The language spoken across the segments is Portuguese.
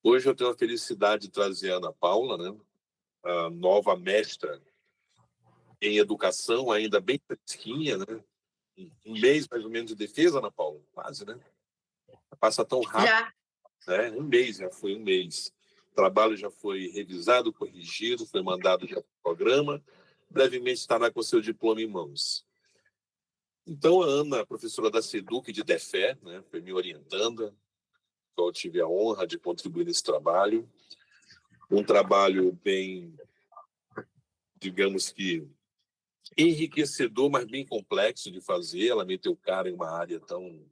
Hoje eu tenho a felicidade de trazer a Ana Paula, né? A nova mestra em educação, ainda bem fresquinha, né? Um mês mais ou menos de defesa, Ana Paula, quase, né? Passa tão rápido, Já. né? Um mês, já foi um mês. O trabalho já foi revisado, corrigido, foi mandado já para o programa. Brevemente estará com seu diploma em mãos. Então, a Ana, professora da SEDUC de Tefé, né? Foi me orientando, eu tive a honra de contribuir nesse trabalho. Um trabalho bem, digamos que, enriquecedor, mas bem complexo de fazer. Ela meteu cara em uma área tão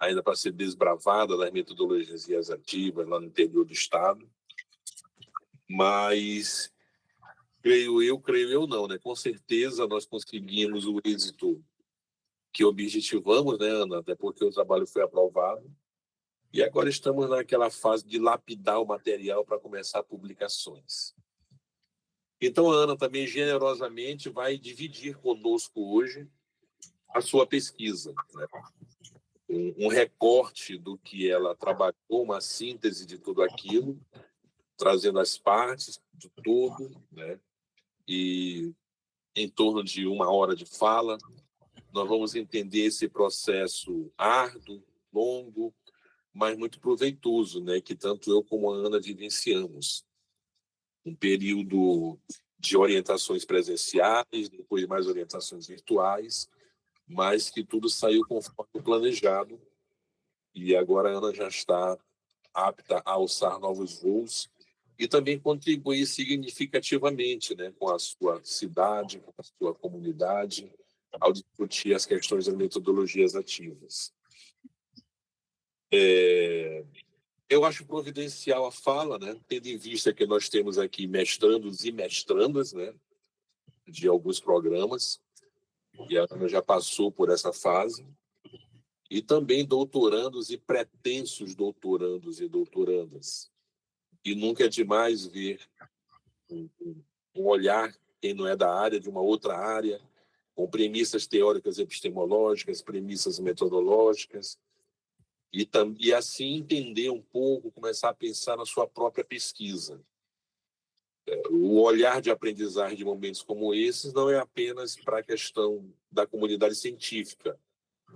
ainda para ser desbravada das metodologias ativas lá no interior do estado. Mas creio eu não, né? Com certeza nós conseguimos o êxito que objetivamos, né, Ana? Até porque o trabalho foi aprovado. E agora estamos naquela fase de lapidar o material para começar publicações. Então, a Ana também generosamente vai dividir conosco hoje a sua pesquisa, né? Um recorte do que ela trabalhou, uma síntese de tudo aquilo, trazendo as partes de tudo, né? E em torno de 1 hora de fala, nós vamos entender esse processo árduo, longo, mas muito proveitoso, né? Que tanto eu como a Ana vivenciamos. Um período de orientações presenciais, depois mais orientações virtuais, mas que tudo saiu conforme planejado. E agora a Ana já está apta a alçar novos voos e também contribuir significativamente, né, com a sua cidade, com a sua comunidade, ao discutir as questões das metodologias ativas. Eu acho providencial a fala, né, tendo em vista que nós temos aqui mestrandos e mestrandas, né, de alguns programas, e a Ana já passou por essa fase, e também doutorandos e pretensos doutorandos e doutorandas. E nunca é demais ver um olhar, quem não é da área, de uma outra área, com premissas teóricas epistemológicas, premissas metodológicas, e assim entender um pouco, começar a pensar na sua própria pesquisa. O olhar de aprendizagem de momentos como esses não é apenas para a questão da comunidade científica,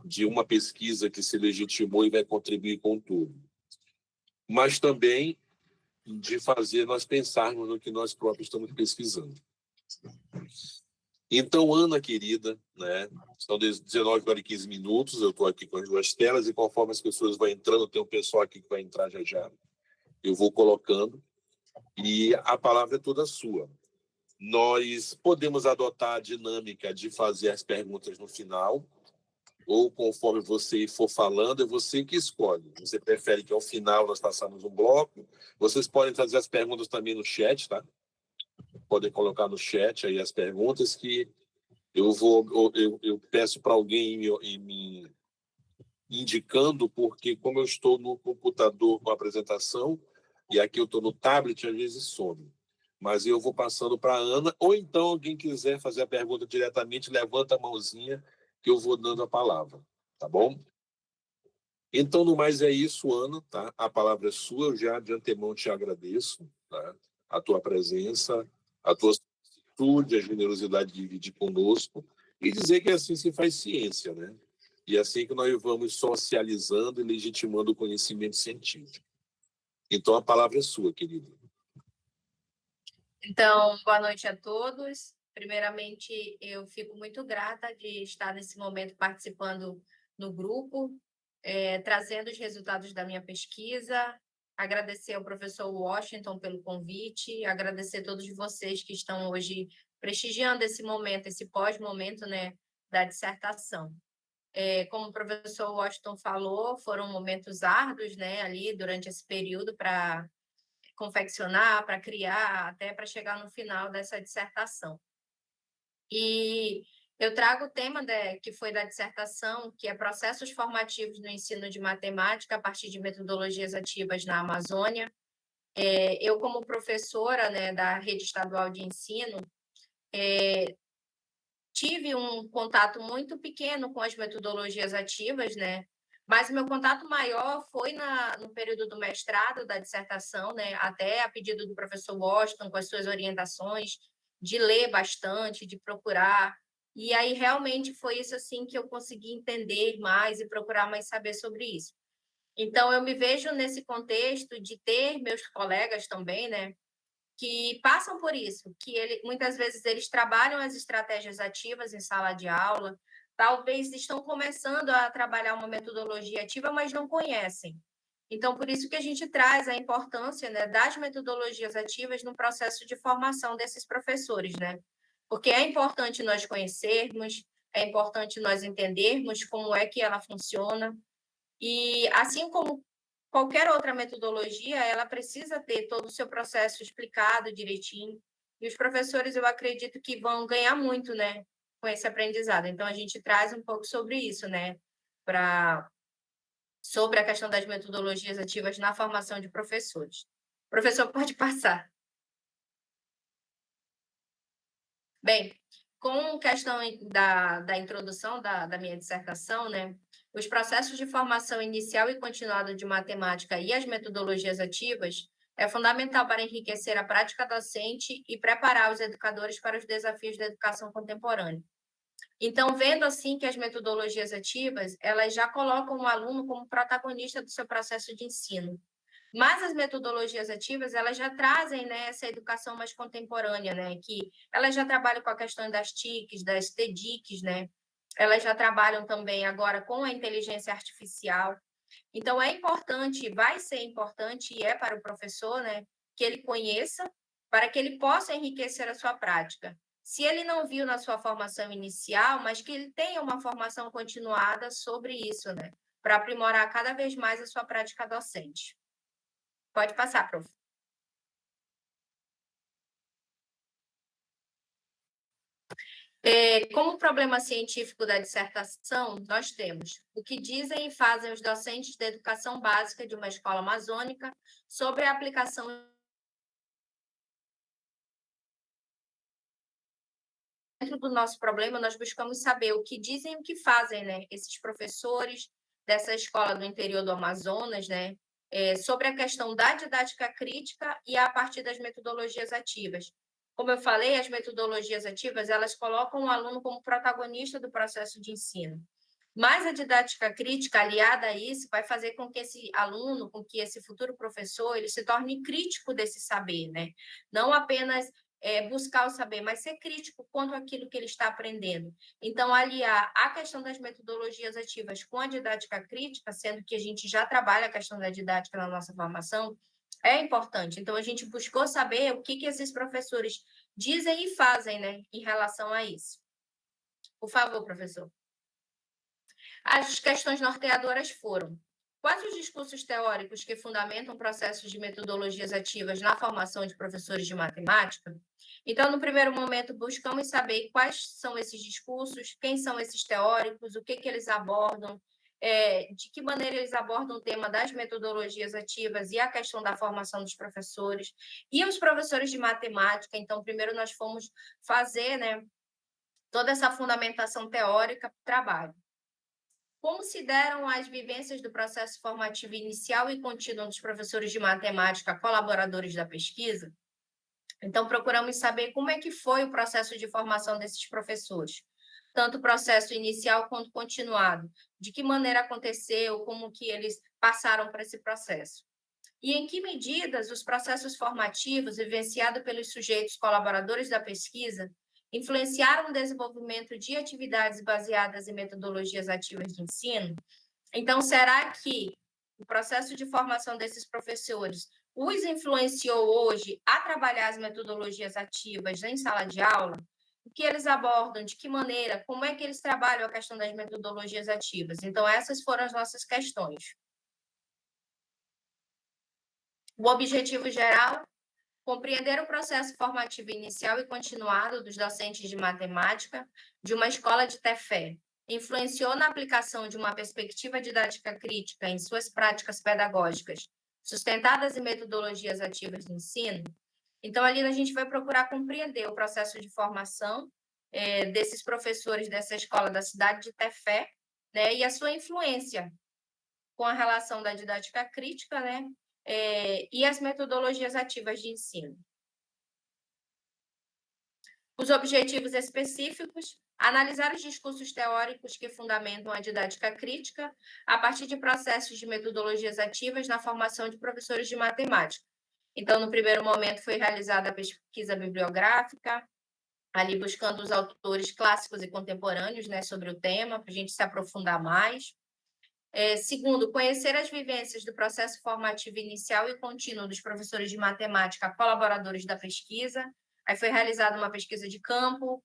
de uma pesquisa que se legitimou e vai contribuir com tudo, mas também de fazer nós pensarmos no que nós próprios estamos pesquisando. Então, Ana, querida, né, são 19h15, eu estou aqui com as duas telas, e conforme as pessoas vão entrando, tem um pessoal aqui que vai entrar já já, eu vou colocando, e a palavra é toda sua. Nós podemos adotar a dinâmica de fazer as perguntas no final, ou conforme você for falando, é você que escolhe. Você prefere que ao final nós façamos um bloco? Vocês podem fazer as perguntas também no chat, tá? Podem colocar no chat aí as perguntas que eu peço para alguém ir me indicando, porque como eu estou no computador com a apresentação, e aqui eu estou no tablet, às vezes some. Mas eu vou passando para a Ana, ou então alguém quiser fazer a pergunta diretamente, levanta a mãozinha que eu vou dando a palavra, tá bom? Então, no mais é isso, Ana, tá? A palavra é sua, eu já de antemão te agradeço, tá? A tua presença, a tua solicitude, a generosidade de dividir conosco e dizer que assim se faz ciência, né? E assim que nós vamos socializando e legitimando o conhecimento científico. Então, a palavra é sua, querida. Então, boa noite a todos. Primeiramente, eu fico muito grata de estar nesse momento participando no grupo, trazendo os resultados da minha pesquisa. Agradecer ao professor Washington pelo convite, agradecer a todos vocês que estão hoje prestigiando esse momento, esse pós-momento, né, da dissertação. Como o professor Washington falou, foram momentos árduos, né, ali durante esse período para confeccionar, para criar, até para chegar no final dessa dissertação. E eu trago o tema que foi da dissertação, que é processos formativos no ensino de matemática a partir de metodologias ativas na Amazônia. Eu, como professora, né, da rede estadual de ensino, tive um contato muito pequeno com as metodologias ativas, né, Mas o meu contato maior foi no período do mestrado, da dissertação, né? Até a pedido do professor Washington, com as suas orientações, de ler bastante, de procurar. E aí, realmente, foi isso assim que eu consegui entender mais e procurar mais saber sobre isso. Então, eu me vejo nesse contexto de ter meus colegas também, né? Que passam por isso, que muitas vezes eles trabalham as estratégias ativas em sala de aula, talvez estão começando a trabalhar uma metodologia ativa, mas não conhecem. Então, por isso que a gente traz a importância, né, das metodologias ativas no processo de formação desses professores, né? Porque é importante nós conhecermos, é importante nós entendermos como é que ela funciona, e assim como qualquer outra metodologia, ela precisa ter todo o seu processo explicado direitinho. E os professores, eu acredito que vão ganhar muito, né, com esse aprendizado. Então, a gente traz um pouco sobre isso, né, sobre a questão das metodologias ativas na formação de professores. O professor pode passar. Bem, com questão da introdução da minha dissertação, né, os processos de formação inicial e continuada de matemática e as metodologias ativas é fundamental para enriquecer a prática docente e preparar os educadores para os desafios da educação contemporânea. Então, vendo assim que as metodologias ativas, elas já colocam o aluno como protagonista do seu processo de ensino. Mas as metodologias ativas, elas já trazem, né, essa educação mais contemporânea, né, que elas já trabalham com a questão das TICs, das TDICs, né, elas já trabalham também agora com a inteligência artificial. Então, é importante, vai ser importante, e é para o professor, né, que ele conheça, para que ele possa enriquecer a sua prática. Se ele não viu na sua formação inicial, mas que ele tenha uma formação continuada sobre isso, né, para aprimorar cada vez mais a sua prática docente. Pode passar, prof. Como problema científico da dissertação, nós temos o que dizem e fazem os docentes da educação básica de uma escola amazônica sobre a aplicação. Dentro do nosso problema, nós buscamos saber o que dizem e o que fazem, né, esses professores dessa escola do interior do Amazonas, né, sobre a questão da didática crítica e a partir das metodologias ativas. Como eu falei, as metodologias ativas, elas colocam o aluno como protagonista do processo de ensino. Mas a didática crítica, aliada a isso, vai fazer com que esse aluno, com que esse futuro professor, ele se torne crítico desse saber, né? Não apenas buscar o saber, mas ser crítico quanto àquilo que ele está aprendendo. Então, aliar a questão das metodologias ativas com a didática crítica, sendo que a gente já trabalha a questão da didática na nossa formação, é importante. Então, a gente buscou saber o que esses professores dizem e fazem, né, em relação a isso. Por favor, professor. As questões norteadoras foram: quais os discursos teóricos que fundamentam processos de metodologias ativas na formação de professores de matemática? Então, no primeiro momento, buscamos saber quais são esses discursos, quem são esses teóricos, o que eles abordam, de que maneira eles abordam o tema das metodologias ativas e a questão da formação dos professores. E os professores de matemática, então, primeiro nós fomos fazer, né, toda essa fundamentação teórica para o trabalho. Como se deram as vivências do processo formativo inicial e contínuo dos professores de matemática, colaboradores da pesquisa? Então, procuramos saber como é que foi o processo de formação desses professores, tanto o processo inicial quanto continuado, de que maneira aconteceu, como que eles passaram por esse processo. E em que medidas os processos formativos vivenciados pelos sujeitos colaboradores da pesquisa influenciaram o desenvolvimento de atividades baseadas em metodologias ativas de ensino? Então, será que o processo de formação desses professores os influenciou hoje a trabalhar as metodologias ativas em sala de aula? O que eles abordam, de que maneira, como é que eles trabalham a questão das metodologias ativas? Então, essas foram as nossas questões. O objetivo geral: compreender o processo formativo inicial e continuado dos docentes de matemática de uma escola de Tefé. Influenciou na aplicação de uma perspectiva didática crítica em suas práticas pedagógicas, sustentadas em metodologias ativas de ensino? Então, ali a gente vai procurar compreender o processo de formação desses professores dessa escola da cidade de Tefé, né, e a sua influência com a relação da didática crítica, né, e as metodologias ativas de ensino. Os objetivos específicos: analisar os discursos teóricos que fundamentam a didática crítica a partir de processos de metodologias ativas na formação de professores de matemática. Então, no primeiro momento, foi realizada a pesquisa bibliográfica, ali buscando os autores clássicos e contemporâneos, né, sobre o tema, para a gente se aprofundar mais. Segundo, conhecer as vivências do processo formativo inicial e contínuo dos professores de matemática, colaboradores da pesquisa. Aí foi realizada uma pesquisa de campo,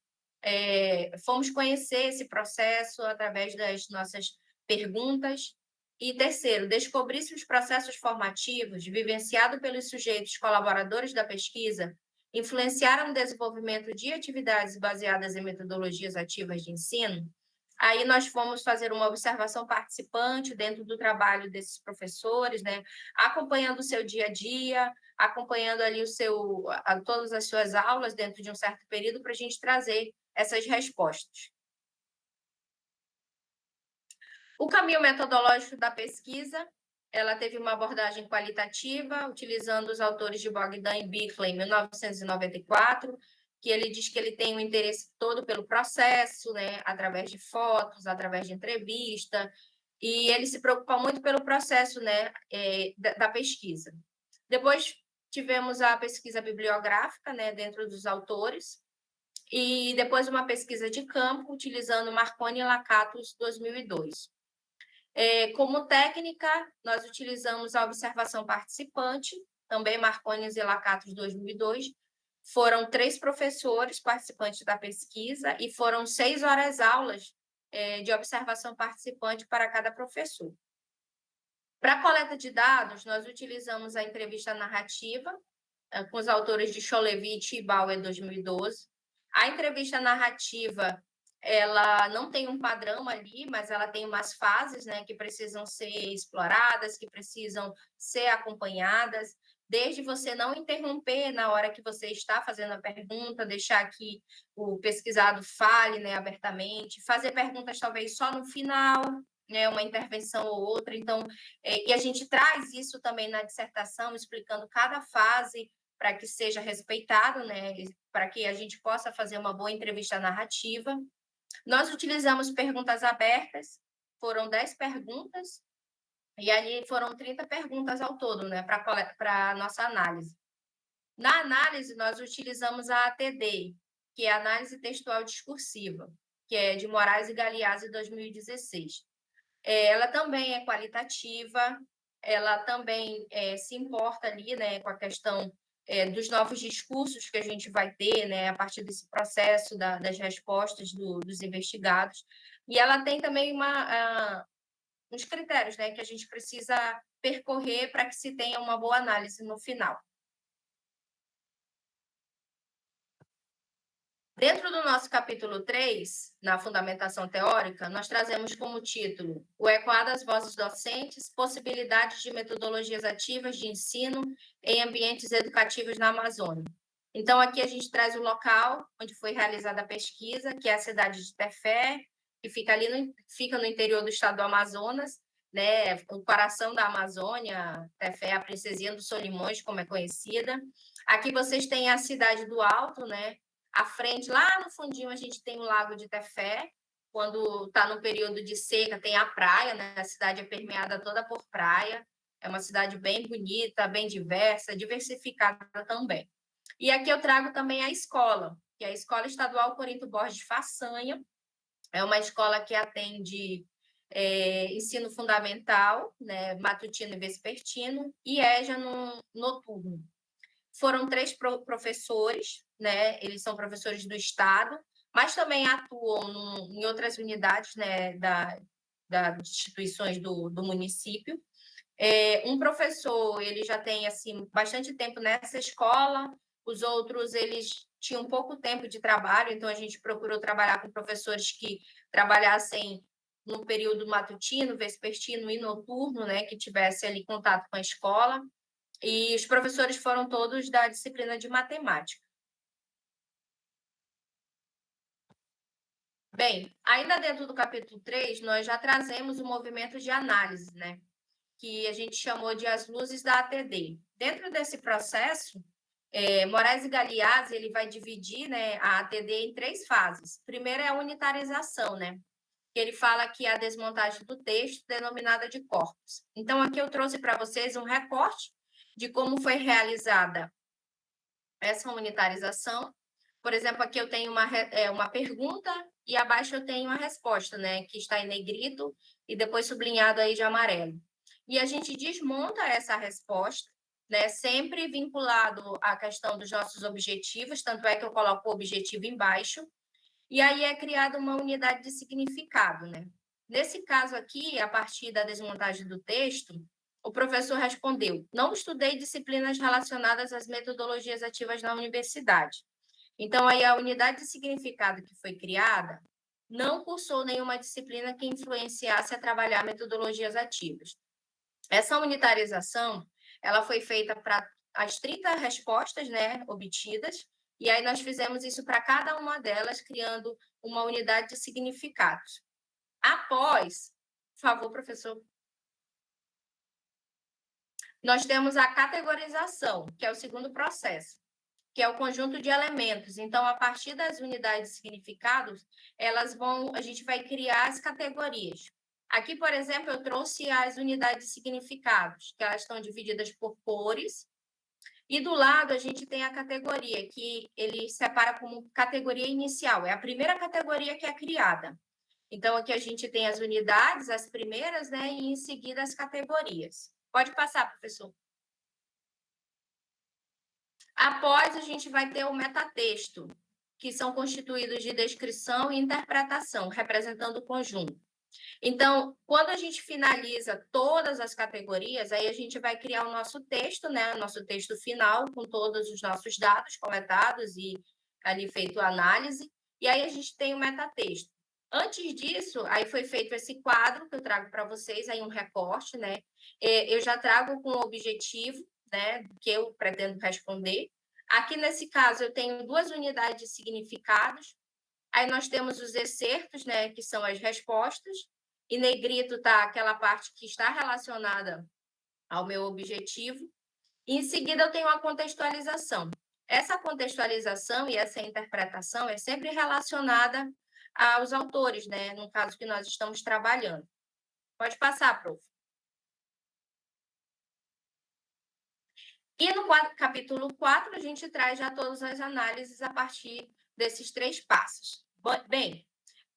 fomos conhecer esse processo através das nossas perguntas. E terceiro, descobrir se os processos formativos, vivenciados pelos sujeitos colaboradores da pesquisa, influenciaram no desenvolvimento de atividades baseadas em metodologias ativas de ensino. Aí nós fomos fazer uma observação participante dentro do trabalho desses professores, né? Acompanhando o seu dia a dia, acompanhando ali todas as suas aulas dentro de um certo período para a gente trazer essas respostas. O caminho metodológico da pesquisa, ela teve uma abordagem qualitativa, utilizando os autores de Bogdan e Bickley, em 1994, que ele diz que ele tem um interesse todo pelo processo, né, através de fotos, através de entrevista, e ele se preocupa muito pelo processo, né, da pesquisa. Depois tivemos a pesquisa bibliográfica, né, dentro dos autores, e depois uma pesquisa de campo, utilizando Marconi e Lakatos, 2002. Como técnica, nós utilizamos a observação participante, também Marconi e Lakatos, 2002. Foram 3 professores participantes da pesquisa e foram 6 horas aulas de observação participante para cada professor. Para a coleta de dados, nós utilizamos a entrevista narrativa com os autores de Cholevich e Bauer, 2012. A entrevista narrativa, ela não tem um padrão ali, mas ela tem umas fases, né, que precisam ser exploradas, que precisam ser acompanhadas, desde você não interromper na hora que você está fazendo a pergunta, deixar que o pesquisado fale, né, abertamente, fazer perguntas talvez só no final, né, uma intervenção ou outra. Então, e a gente traz isso também na dissertação, explicando cada fase para que seja respeitado, né, para que a gente possa fazer uma boa entrevista narrativa. Nós utilizamos perguntas abertas, foram 10 perguntas, e ali foram 30 perguntas ao todo, né, para a nossa análise. Na análise, nós utilizamos a ATD, que é a Análise Textual Discursiva, que é de Moraes e Galeazzi, 2016. Ela também é qualitativa, ela também se importa ali, né, com a questão dos novos discursos que a gente vai ter, né, a partir desse processo das respostas dos investigados. E ela tem também uns critérios, né, que a gente precisa percorrer para que se tenha uma boa análise no final. Dentro do nosso capítulo 3, na fundamentação teórica, nós trazemos como título o ecoar das vozes docentes, possibilidades de metodologias ativas de ensino em ambientes educativos na Amazônia. Então, aqui a gente traz o local onde foi realizada a pesquisa, que é a cidade de Tefé, que fica fica no interior do estado do Amazonas, né, o coração da Amazônia. Tefé, a princesinha dos Solimões, como é conhecida. Aqui vocês têm a cidade do Alto, né? À frente, lá no fundinho, a gente tem o Lago de Tefé. Quando está no período de seca, tem a praia, né? A cidade é permeada toda por praia. É uma cidade bem bonita, bem diversa, diversificada também. E aqui eu trago também a escola, que é a Escola Estadual Corinto Borges de Façanha. É uma escola que atende ensino fundamental, né? Matutino e vespertino, e EJA noturno. Foram 3 professores, né? Eles são professores do Estado, mas também atuam em outras unidades, né, das instituições do município. Um professor, ele já tem assim bastante tempo nessa escola, os outros, eles tinham pouco tempo de trabalho, então a gente procurou trabalhar com professores que trabalhassem no período matutino, vespertino e noturno, né, que tivesse ali contato com a escola. E os professores foram todos da disciplina de matemática. Bem, ainda dentro do capítulo 3, nós já trazemos o movimento de análise, né? que a gente chamou de as luzes da ATD. Dentro desse processo, Moraes e Galeazzi, ele vai dividir, né, a ATD em 3 fases. Primeiro é a unitarização, né? Ele fala que é a desmontagem do texto, denominada de corpos. Então, aqui eu trouxe para vocês um recorte de como foi realizada essa unitarização. Por exemplo, aqui eu tenho uma pergunta e abaixo eu tenho a resposta, né, que está em negrito e depois sublinhado aí de amarelo. E a gente desmonta essa resposta, né, sempre vinculado à questão dos nossos objetivos, tanto é que eu coloco o objetivo embaixo, e aí é criada uma unidade de significado, né? Nesse caso aqui, a partir da desmontagem do texto, o professor respondeu: não estudei disciplinas relacionadas às metodologias ativas na universidade. Então, aí a unidade de significado que foi criada não cursou nenhuma disciplina que influenciasse a trabalhar metodologias ativas. Essa unitarização, ela foi feita para as 30 respostas, né, obtidas, e aí nós fizemos isso para cada uma delas, criando uma unidade de significados. Após, por favor, professor, nós temos a categorização, que é o segundo processo, que é o conjunto de elementos. Então, a partir das unidades de significados, a gente vai criar as categorias. Aqui, por exemplo, eu trouxe as unidades de significados, que elas estão divididas por cores, e do lado a gente tem a categoria, que ele separa como categoria inicial, é a primeira categoria que é criada. Então, aqui a gente tem as unidades, as primeiras, né, e em seguida as categorias. Pode passar, professor. Após, a gente vai ter o metatexto, que são constituídos de descrição e interpretação, representando o conjunto. Então, quando a gente finaliza todas as categorias, aí a gente vai criar o nosso texto, né? O nosso texto final, com todos os nossos dados coletados e ali feito a análise. E aí a gente tem o metatexto. Antes disso, aí foi feito esse quadro que eu trago para vocês, aí um recorte, né? Eu já trago com o objetivo, né, que eu pretendo responder. Aqui, nesse caso, eu tenho 2 unidades de significados. Aí nós temos os excertos, né, que são as respostas. Em negrito está aquela parte que está relacionada ao meu objetivo. E, em seguida, eu tenho a contextualização. Essa contextualização e essa interpretação é sempre relacionada aos autores, né, no caso que nós estamos trabalhando. Pode passar, prof. E no capítulo 4, a gente traz já todas as análises a partir desses 3 passos. Bem,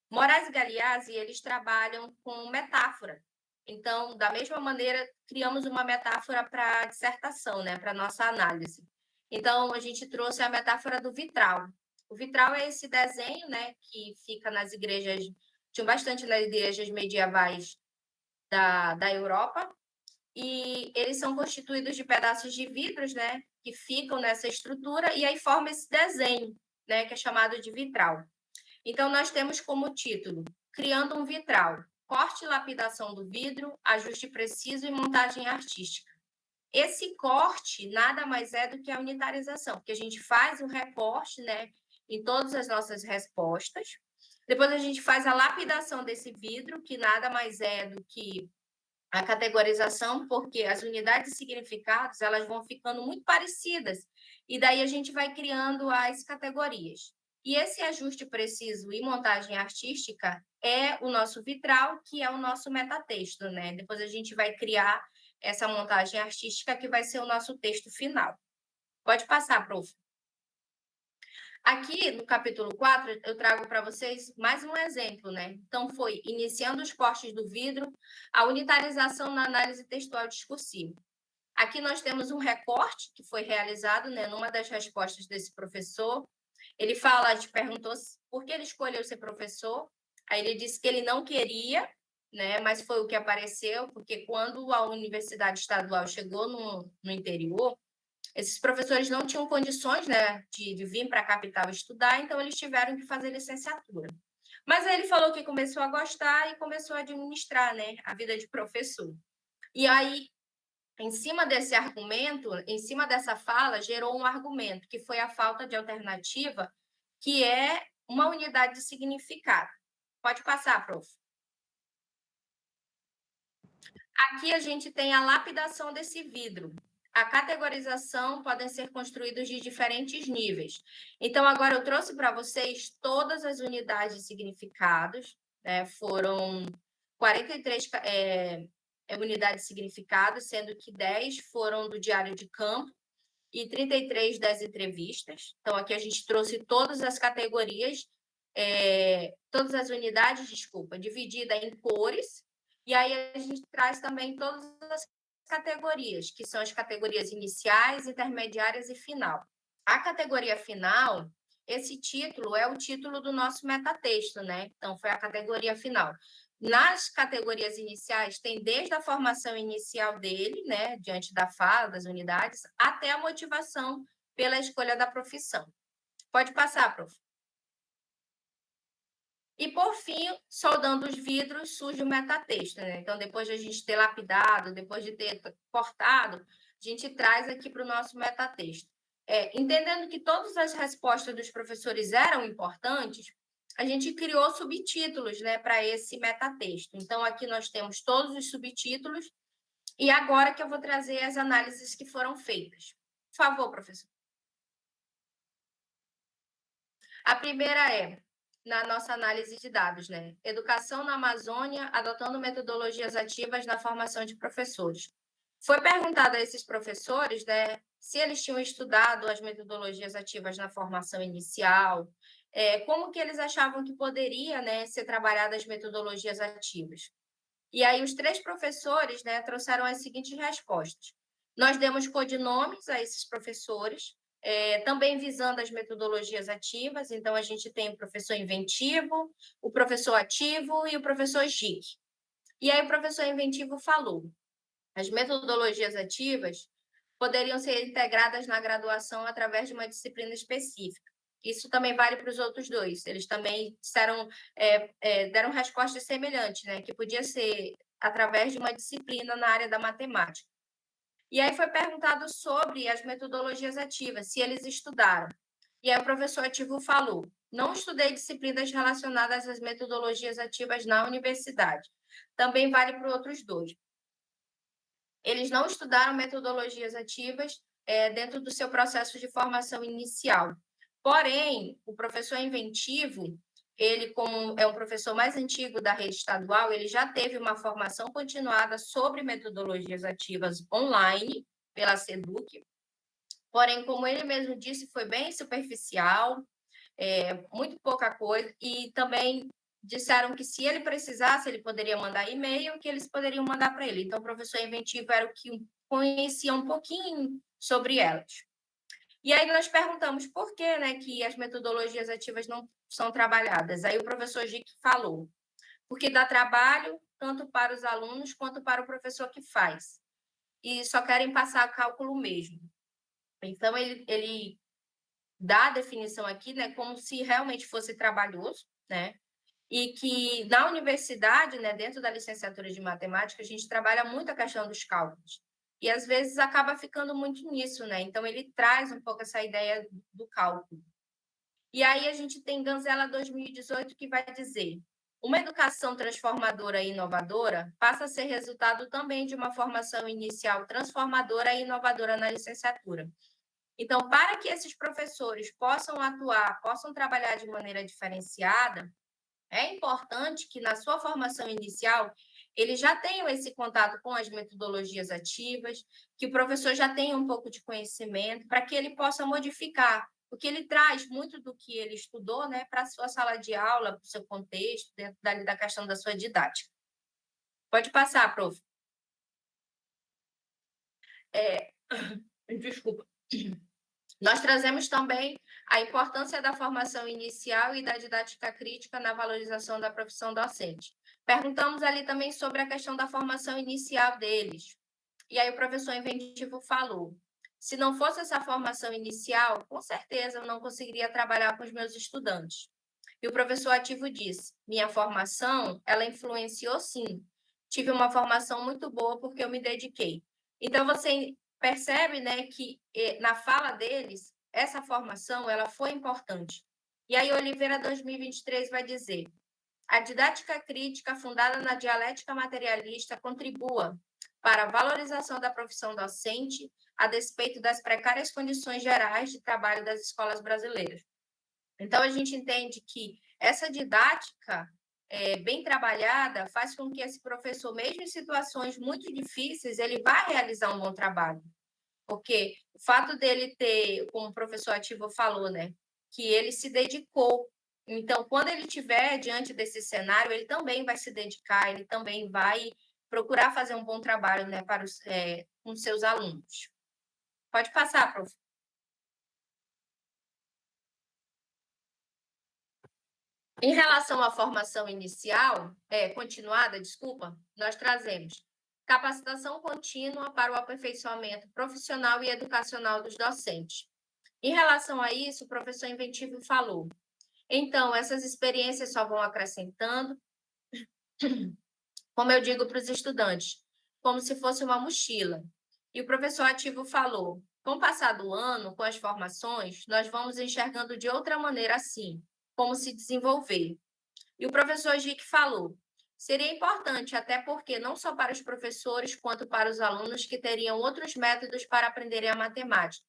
Moraes e Galeazzi, eles trabalham com metáfora. Então, da mesma maneira, criamos uma metáfora para a dissertação, né, para a nossa análise. Então, a gente trouxe a metáfora do vitral. O vitral é esse desenho, né, que fica nas igrejas, tinha bastante nas igrejas medievais da Europa, e eles são constituídos de pedaços de vidros, né, que ficam nessa estrutura, e aí forma esse desenho, né, que é chamado de vitral. Então, nós temos como título, Criando um Vitral, corte e lapidação do vidro, ajuste preciso e montagem artística. Esse corte nada mais é do que a unitarização, porque a gente faz o recorte, né, em todas as nossas respostas. Depois a gente faz a lapidação desse vidro, que nada mais é do que a categorização, porque as unidades de significados, elas vão ficando muito parecidas, e daí a gente vai criando as categorias. E esse ajuste preciso e montagem artística é o nosso vitral, que é o nosso metatexto, né? Depois a gente vai criar essa montagem artística, que vai ser o nosso texto final. Pode passar, prof. Aqui, no capítulo 4, eu trago para vocês mais um exemplo, né? Então, foi iniciando os cortes do vidro, a unitarização na análise textual discursiva. Aqui nós temos um recorte que foi realizado, né, numa das respostas desse professor. Ele perguntou por que ele escolheu ser professor. Aí ele disse que ele não queria, né, mas foi o que apareceu, porque quando a universidade estadual chegou no interior, esses professores não tinham condições, né, de vir para a capital estudar, então eles tiveram que fazer licenciatura. Mas aí ele falou que começou a gostar e começou a administrar, né, a vida de professor. E aí, em cima desse argumento, em cima dessa fala, gerou um argumento, que foi a falta de alternativa, que é uma unidade de significado. Pode passar, prof. Aqui a gente tem a lapidação desse vidro. A categorização podem ser construídos de diferentes níveis. Então, agora eu trouxe para vocês todas as unidades de significados, né? Foram 43 unidades de significados, sendo que 10 foram do diário de campo e 33 das entrevistas. Então, aqui a gente trouxe todas as categorias, todas as unidades, desculpa, dividida em cores, e aí a gente traz também todas as categorias, que são as categorias iniciais, intermediárias e final. A categoria final, esse título é o título do nosso metatexto, né? Então, foi a categoria final. Nas categorias iniciais, tem desde a formação inicial dele, né, diante da fala, das unidades, até a motivação pela escolha da profissão. Pode passar, prof. E, por fim, soldando os vidros, surge o metatexto, né? Então, depois de a gente ter lapidado, depois de ter cortado, a gente traz aqui para o nosso metatexto. Entendendo que todas as respostas dos professores eram importantes, a gente criou subtítulos, né, para esse metatexto. Então, aqui nós temos todos os subtítulos, e agora que eu vou trazer as análises que foram feitas. Por favor, professor. A primeira na nossa análise de dados, né? Educação na Amazônia, adotando metodologias ativas na formação de professores. Foi perguntado a esses professores, né, se eles tinham estudado as metodologias ativas na formação inicial, como que eles achavam que poderia, né, ser trabalhada as metodologias ativas. E aí os 3 professores, né, trouxeram as seguintes respostas. Nós demos codinomes a esses professores, também visando as metodologias ativas. Então, a gente tem o professor inventivo, o professor ativo e o professor GIC. E aí o professor inventivo falou, as metodologias ativas poderiam ser integradas na graduação através de uma disciplina específica. Isso também vale para os outros 2. Eles também disseram, deram respostas semelhantes, né? Que podia ser através de uma disciplina na área da matemática. E aí foi perguntado sobre as metodologias ativas, se eles estudaram. E aí o professor ativo falou, não estudei disciplinas relacionadas às metodologias ativas na universidade. Também vale para os outros 2. Eles não estudaram metodologias ativas dentro do seu processo de formação inicial. Porém, o professor inventivo, ele, como é um professor mais antigo da rede estadual, ele já teve uma formação continuada sobre metodologias ativas online pela SEDUC. Porém, como ele mesmo disse, foi bem superficial, muito pouca coisa, e também disseram que se ele precisasse, ele poderia mandar e-mail, que eles poderiam mandar para ele. Então, o professor inventivo era o que conhecia um pouquinho sobre elas. E aí nós perguntamos por que, né, que as metodologias ativas não são trabalhadas. Aí o professor Gic falou, porque dá trabalho tanto para os alunos quanto para o professor que faz. E só querem passar cálculo mesmo. Então, ele dá a definição aqui, né, como se realmente fosse trabalhoso, né? E que na universidade, né, dentro da licenciatura de matemática, a gente trabalha muito a questão dos cálculos. E às vezes acaba ficando muito nisso, né? Então ele traz um pouco essa ideia do cálculo. E aí a gente tem Ganzella 2018 que vai dizer: uma educação transformadora e inovadora passa a ser resultado também de uma formação inicial transformadora e inovadora na licenciatura. Então, para que esses professores possam atuar, possam trabalhar de maneira diferenciada, é importante que na sua formação inicial eles já tenham esse contato com as metodologias ativas, que o professor já tenha um pouco de conhecimento, para que ele possa modificar, porque ele traz muito do que ele estudou, né, para a sua sala de aula, para o seu contexto, dentro da questão da sua didática. Pode passar, prof. Desculpa. Nós trazemos também a importância da formação inicial e da didática crítica na valorização da profissão docente. Perguntamos ali também sobre a questão da formação inicial deles. E aí o professor inventivo falou, se não fosse essa formação inicial, com certeza eu não conseguiria trabalhar com os meus estudantes. E o professor ativo disse, minha formação, ela influenciou sim. Tive uma formação muito boa porque eu me dediquei. Então, você percebe, né, que na fala deles, essa formação ela foi importante. E aí, Oliveira 2023 vai dizer, a didática crítica fundada na dialética materialista contribua para a valorização da profissão docente, a despeito das precárias condições gerais de trabalho das escolas brasileiras. Então, a gente entende que essa didática bem trabalhada faz com que esse professor, mesmo em situações muito difíceis, ele vá realizar um bom trabalho. Porque o fato dele ter, como o professor ativo falou, né, que ele se dedicou. Então, quando ele estiver diante desse cenário, ele também vai se dedicar, ele também vai procurar fazer um bom trabalho, né, para com seus alunos. Pode passar, prof. Em relação à formação inicial, continuada, desculpa, nós trazemos capacitação contínua para o aperfeiçoamento profissional e educacional dos docentes. Em relação a isso, o professor Inventivo falou. Então, essas experiências só vão acrescentando, como eu digo para os estudantes, como se fosse uma mochila. E o professor ativo falou, com o passar do ano, com as formações, nós vamos enxergando de outra maneira assim, como se desenvolver. E o professor Gic falou, seria importante, até porque não só para os professores, quanto para os alunos que teriam outros métodos para aprenderem a matemática.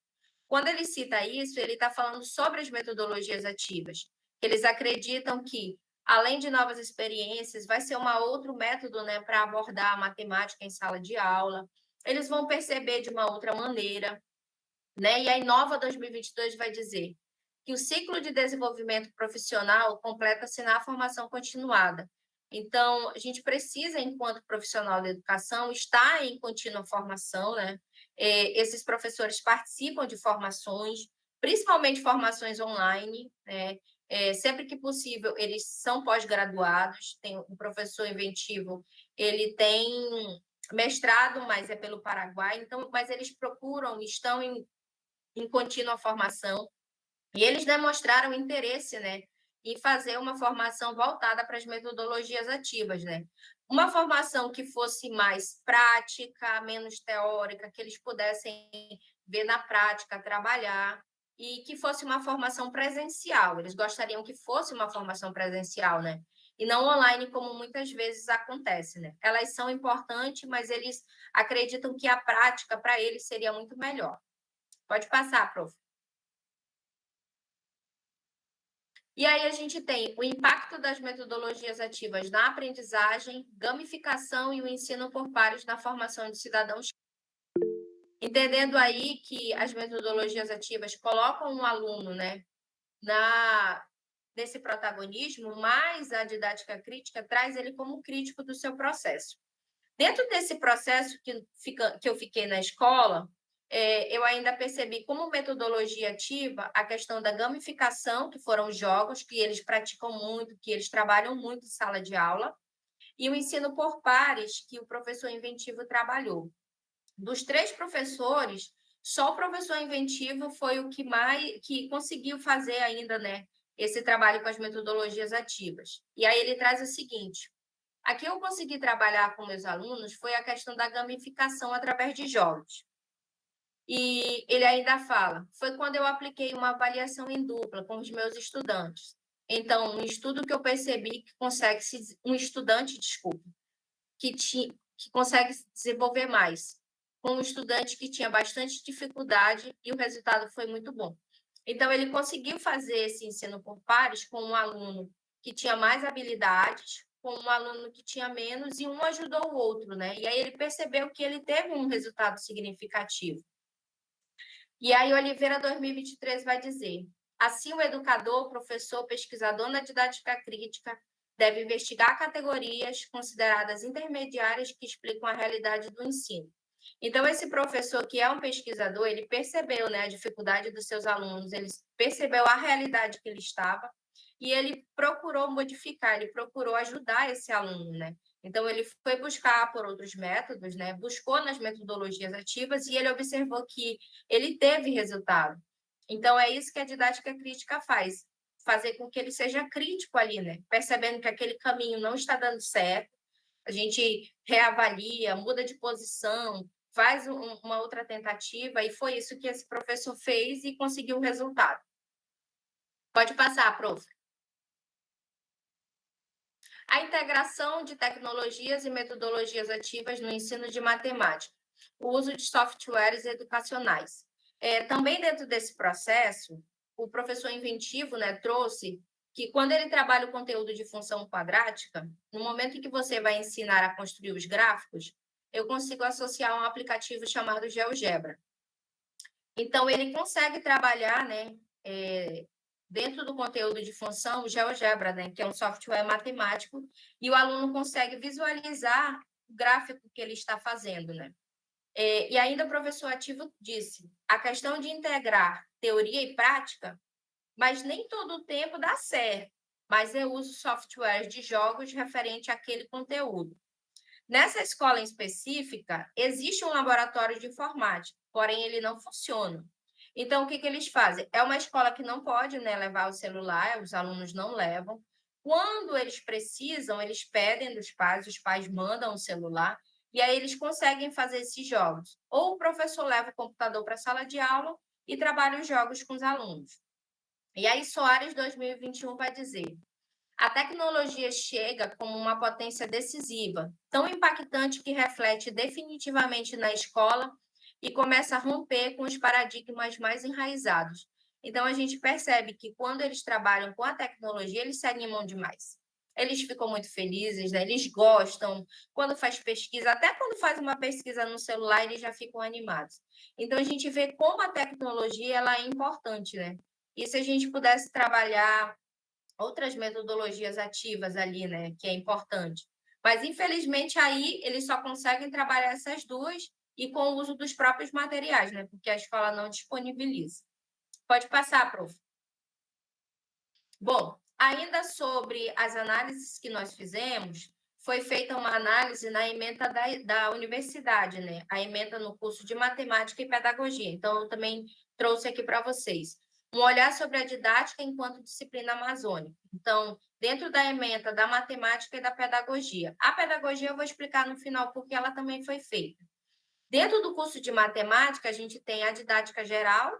Quando ele cita isso, ele está falando sobre as metodologias ativas. Eles acreditam que, além de novas experiências, vai ser um outro método, né, para abordar a matemática em sala de aula. Eles vão perceber de uma outra maneira, né? E a Inova 2022 vai dizer que o ciclo de desenvolvimento profissional completa-se na formação continuada. Então, a gente precisa, enquanto profissional da educação, estar em contínua formação, né? Esses professores participam de formações, principalmente formações online, né? Sempre que possível, eles são pós-graduados. Tem um professor inventivo, ele tem mestrado, mas é pelo Paraguai, então, mas eles procuram, estão em contínua formação, e eles demonstraram interesse, né, em fazer uma formação voltada para as metodologias ativas, né? Uma formação que fosse mais prática, menos teórica, que eles pudessem ver na prática, trabalhar, e que fosse uma formação presencial. Eles gostariam que fosse uma formação presencial, né? E não online, como muitas vezes acontece, né? Elas são importantes, mas eles acreditam que a prática, para eles, seria muito melhor. Pode passar, prof. E aí a gente tem o impacto das metodologias ativas na aprendizagem, gamificação e o ensino por pares na formação de cidadãos. Entendendo aí que as metodologias ativas colocam um aluno, né, nesse protagonismo, mas a didática crítica traz ele como crítico do seu processo. Dentro desse processo que eu fiquei na escola, eu ainda percebi como metodologia ativa a questão da gamificação, que foram jogos que eles praticam muito, que eles trabalham muito em sala de aula, e o ensino por pares, que o professor inventivo trabalhou. Dos 3 professores, só o professor inventivo foi o que conseguiu fazer ainda, né, esse trabalho com as metodologias ativas. E aí ele traz o seguinte: aqui eu consegui trabalhar com meus alunos foi a questão da gamificação através de jogos. E ele ainda fala, foi quando eu apliquei uma avaliação em dupla com os meus estudantes. Então, um estudo que eu percebi que um estudante, desculpa, que consegue se desenvolver mais, com um estudante que tinha bastante dificuldade e o resultado foi muito bom. Então, ele conseguiu fazer esse ensino por pares com um aluno que tinha mais habilidades, com um aluno que tinha menos, e um ajudou o outro, né? E aí ele percebeu que ele teve um resultado significativo. E aí, Oliveira 2023 vai dizer: assim, o educador, professor, pesquisador na didática crítica deve investigar categorias consideradas intermediárias que explicam a realidade do ensino. Então, esse professor, que é um pesquisador, ele percebeu, né, a dificuldade dos seus alunos, ele percebeu a realidade que ele estava e ele procurou modificar, ele procurou ajudar esse aluno, né? Então, ele foi buscar por outros métodos, né? Buscou nas metodologias ativas e ele observou que ele teve resultado. Então, é isso que a didática crítica faz, fazer com que ele seja crítico ali, né? Percebendo que aquele caminho não está dando certo, a gente reavalia, muda de posição, faz uma outra tentativa, e foi isso que esse professor fez e conseguiu o resultado. Pode passar, prof. A integração de tecnologias e metodologias ativas no ensino de matemática, o uso de softwares educacionais. Também dentro desse processo, o professor inventivo, né, trouxe que quando ele trabalha o conteúdo de função quadrática, no momento em que você vai ensinar a construir os gráficos, eu consigo associar um aplicativo chamado GeoGebra. Então, ele consegue trabalhar, né, dentro do conteúdo de função, o GeoGebra, né, que é um software matemático, e o aluno consegue visualizar o gráfico que ele está fazendo, né? E ainda o professor ativo disse, a questão de integrar teoria e prática, mas nem todo o tempo dá certo, mas eu uso softwares de jogos referente àquele conteúdo. Nessa escola em específica, existe um laboratório de informática, porém ele não funciona. Então, o que eles fazem? É uma escola que não pode, né, levar o celular, os alunos não levam. Quando eles precisam, eles pedem dos pais, os pais mandam o celular, e aí eles conseguem fazer esses jogos. Ou o professor leva o computador para a sala de aula e trabalha os jogos com os alunos. E aí, Soares 2021 vai dizer: a tecnologia chega como uma potência decisiva, tão impactante que reflete definitivamente na escola e começa a romper com os paradigmas mais enraizados. Então, a gente percebe que quando eles trabalham com a tecnologia, eles se animam demais. Eles ficam muito felizes, né? Eles gostam. Quando faz pesquisa, até quando faz uma pesquisa no celular, eles já ficam animados. Então, a gente vê como a tecnologia ela é importante, né? E se a gente pudesse trabalhar outras metodologias ativas ali, né, que é importante. Mas, infelizmente, aí eles só conseguem trabalhar essas duas e com o uso dos próprios materiais, né, porque a escola não disponibiliza. Pode passar, prof. Bom, ainda sobre as análises que nós fizemos, foi feita uma análise na ementa da universidade, né? A ementa no curso de Matemática e Pedagogia. Então, eu também trouxe aqui para vocês um olhar sobre a didática enquanto disciplina amazônica. Então, dentro da ementa da Matemática e da Pedagogia. A Pedagogia eu vou explicar no final porque ela também foi feita. Dentro do curso de Matemática, a gente tem a didática geral,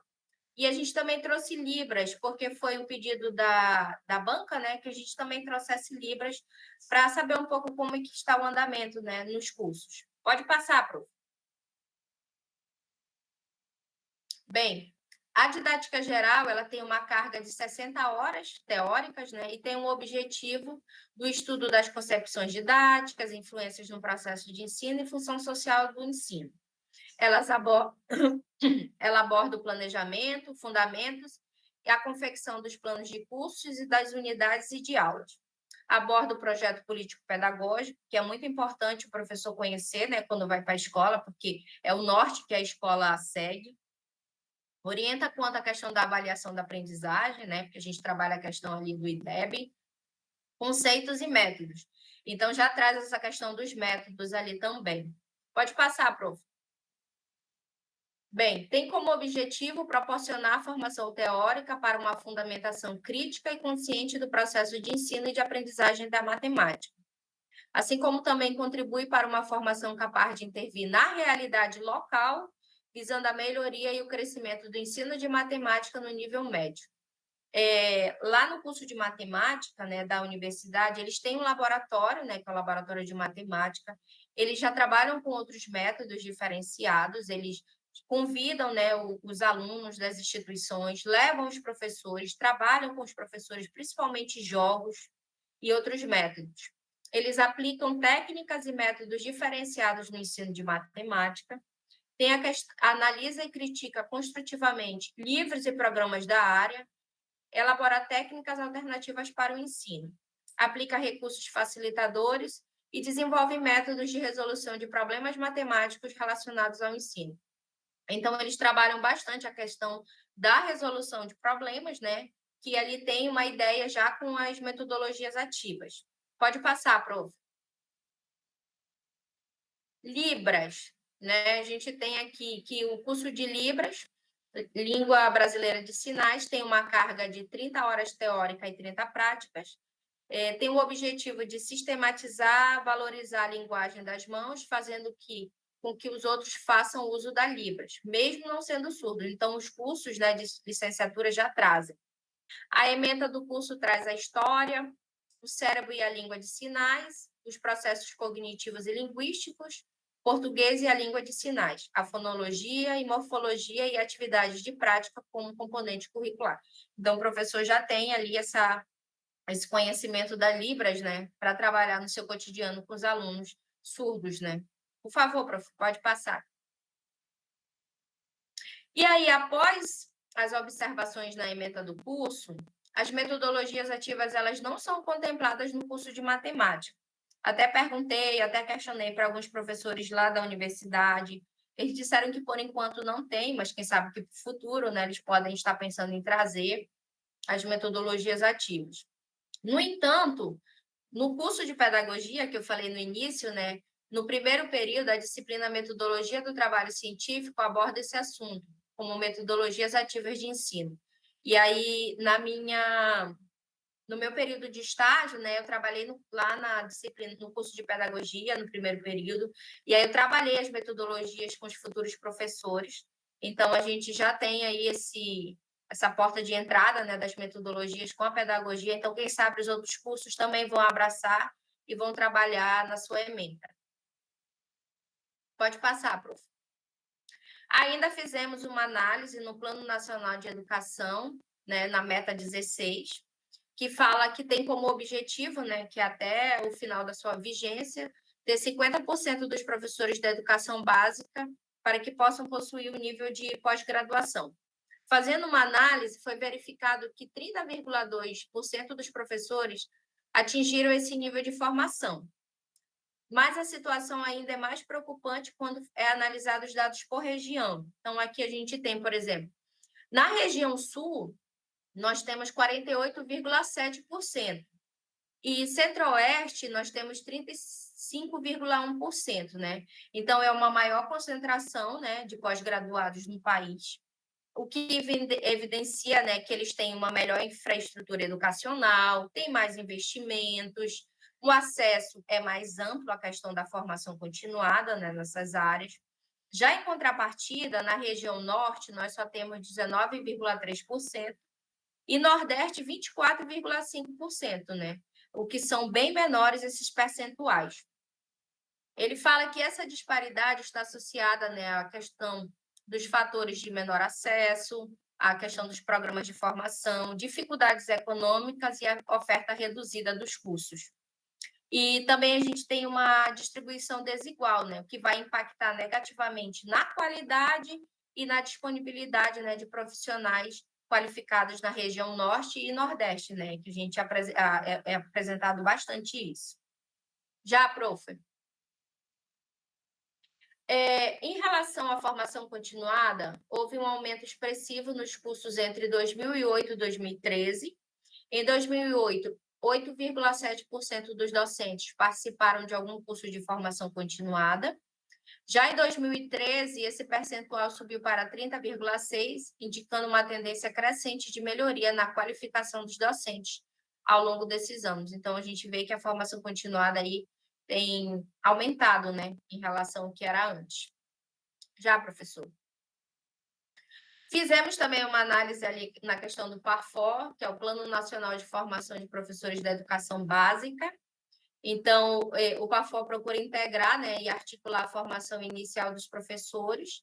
e a gente também trouxe Libras, porque foi um pedido da banca, né, que a gente também trouxesse Libras para saber um pouco como é que está o andamento, né, nos cursos. Pode passar, prof. Bem, a didática geral, ela tem uma carga de 60 horas teóricas, né, e tem um objetivo do estudo das concepções didáticas, influências no processo de ensino e função social do ensino. Ela aborda o planejamento, fundamentos e a confecção dos planos de cursos e das unidades e de aulas. Aborda o projeto político-pedagógico, que é muito importante o professor conhecer, né, quando vai para a escola, porque é o norte que a escola segue. Orienta quanto à questão da avaliação da aprendizagem, né, porque a gente trabalha a questão ali do IDEB, conceitos e métodos. Então, já traz essa questão dos métodos ali também. Pode passar, prof. Bem, tem como objetivo proporcionar formação teórica para uma fundamentação crítica e consciente do processo de ensino e de aprendizagem da matemática, assim como também contribui para uma formação capaz de intervir na realidade local, visando a melhoria e o crescimento do ensino de matemática no nível médio. Lá no curso de matemática, né, da universidade, eles têm um laboratório, né, que é o laboratório de matemática. Eles já trabalham com outros métodos diferenciados, eles convidam, né, os alunos das instituições, levam os professores, trabalham com os professores, principalmente jogos e outros métodos. Eles aplicam técnicas e métodos diferenciados no ensino de matemática, analisa e critica construtivamente livros e programas da área, elabora técnicas alternativas para o ensino, aplica recursos facilitadores e desenvolve métodos de resolução de problemas matemáticos relacionados ao ensino. Então, eles trabalham bastante a questão da resolução de problemas, né? Que ali tem uma ideia já com as metodologias ativas. Pode passar, prof. Libras, né? A gente tem aqui que o curso de Libras, Língua Brasileira de Sinais, tem uma carga de 30 horas teórica e 30 práticas. Tem o objetivo de sistematizar, valorizar a linguagem das mãos, fazendo com que os outros façam uso da Libras, mesmo não sendo surdo. Então, os cursos, né, de licenciatura já trazem. A ementa do curso traz a história, o cérebro e a língua de sinais, os processos cognitivos e linguísticos, português e a língua de sinais, a fonologia e morfologia e atividades de prática como componente curricular. Então, o professor já tem ali esse conhecimento da Libras, né, para trabalhar no seu cotidiano com os alunos surdos, né? Por favor, prof, pode passar. E aí, após as observações na ementa do curso, as metodologias ativas elas não são contempladas no curso de matemática. Até perguntei, até questionei para alguns professores lá da universidade. Eles disseram que, por enquanto, não tem, mas quem sabe que no futuro, né, eles podem estar pensando em trazer as metodologias ativas. No entanto, no curso de pedagogia, que eu falei no início, né, no primeiro período, a disciplina Metodologia do Trabalho Científico aborda esse assunto, como metodologias ativas de ensino. E aí, no meu período de estágio, né, eu trabalhei lá na disciplina, no curso de pedagogia, no primeiro período, e aí eu trabalhei as metodologias com os futuros professores. Então, a gente já tem aí essa porta de entrada, né, das metodologias com a pedagogia. Então, quem sabe os outros cursos também vão abraçar e vão trabalhar na sua ementa. Pode passar, prof. Ainda fizemos uma análise no Plano Nacional de Educação, né, na meta 16, que fala que tem como objetivo, né, que até o final da sua vigência, ter 50% dos professores da educação básica para que possam possuir o nível de pós-graduação. Fazendo uma análise, foi verificado que 30,2% dos professores atingiram esse nível de formação. Mas a situação ainda é mais preocupante quando é analisado os dados por região. Então, aqui a gente tem, por exemplo, na região sul, nós temos 48,7%. E Centro-Oeste, nós temos 35,1%, né? Então, é uma maior concentração, né, de pós-graduados no país, o que evidencia, né, que eles têm uma melhor infraestrutura educacional, têm mais investimentos, o acesso é mais amplo à questão da formação continuada, né, nessas áreas. Já em contrapartida, na região norte, nós só temos 19,3%, e Nordeste 24,5%, né? O que são bem menores esses percentuais. Ele fala que essa disparidade está associada, né, à questão dos fatores de menor acesso, à questão dos programas de formação, dificuldades econômicas e a oferta reduzida dos cursos. E também a gente tem uma distribuição desigual, né, o que vai impactar negativamente na qualidade e na disponibilidade, né, de profissionais qualificados na região norte e nordeste, né, que a gente é apresentado bastante isso. Já, prof. Em relação à formação continuada, houve um aumento expressivo nos cursos entre 2008 e 2013. Em 2008, 8,7% dos docentes participaram de algum curso de formação continuada. Já em 2013, esse percentual subiu para 30,6%, indicando uma tendência crescente de melhoria na qualificação dos docentes ao longo desses anos. Então, a gente vê que a formação continuada aí tem aumentado, né, em relação ao que era antes. Já, professor? Fizemos também uma análise ali na questão do PARFOR, que é o Plano Nacional de Formação de Professores da Educação Básica. Então, o PARFOR procura integrar, né, e articular a formação inicial dos professores,